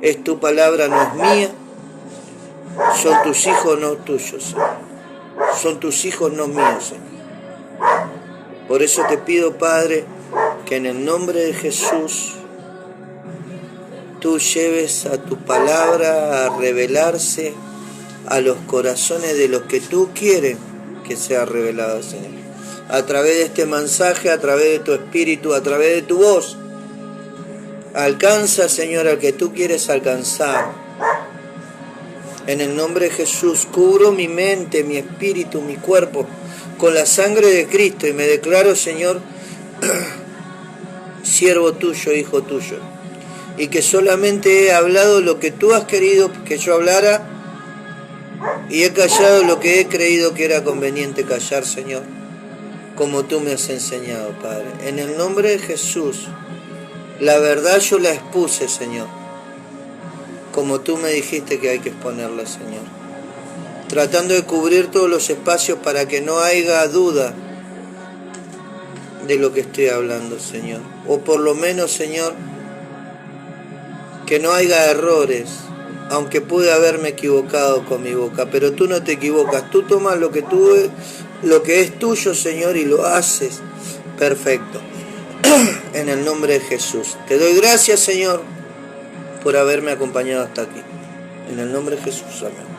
Es tu palabra, no es mía. Son tus hijos, no tuyos, Señor. Son tus hijos, no míos, Señor. Por eso te pido, Padre, que en el nombre de Jesús tú lleves a tu palabra a revelarse a los corazones de los que tú quieres que sea revelado, Señor. A través de este mensaje, a través de tu espíritu, a través de tu voz. Alcanza, Señor, al que tú quieres alcanzar. En el nombre de Jesús, cubro mi mente, mi espíritu, mi cuerpo con la sangre de Cristo y me declaro, Señor, siervo tuyo, hijo tuyo. Y que solamente he hablado lo que tú has querido que yo hablara, y he callado lo que he creído que era conveniente callar, Señor, como tú me has enseñado, Padre. En el nombre de Jesús, la verdad yo la expuse, Señor, como tú me dijiste que hay que exponerla, Señor. Tratando de cubrir todos los espacios para que no haya duda de lo que estoy hablando, Señor. O por lo menos, Señor, que no haya errores, aunque pude haberme equivocado con mi boca, pero tú no te equivocas. Tú tomas lo que es tuyo, Señor, y lo haces perfecto. En el nombre de Jesús. Te doy gracias, Señor, por haberme acompañado hasta aquí. En el nombre de Jesús, amén.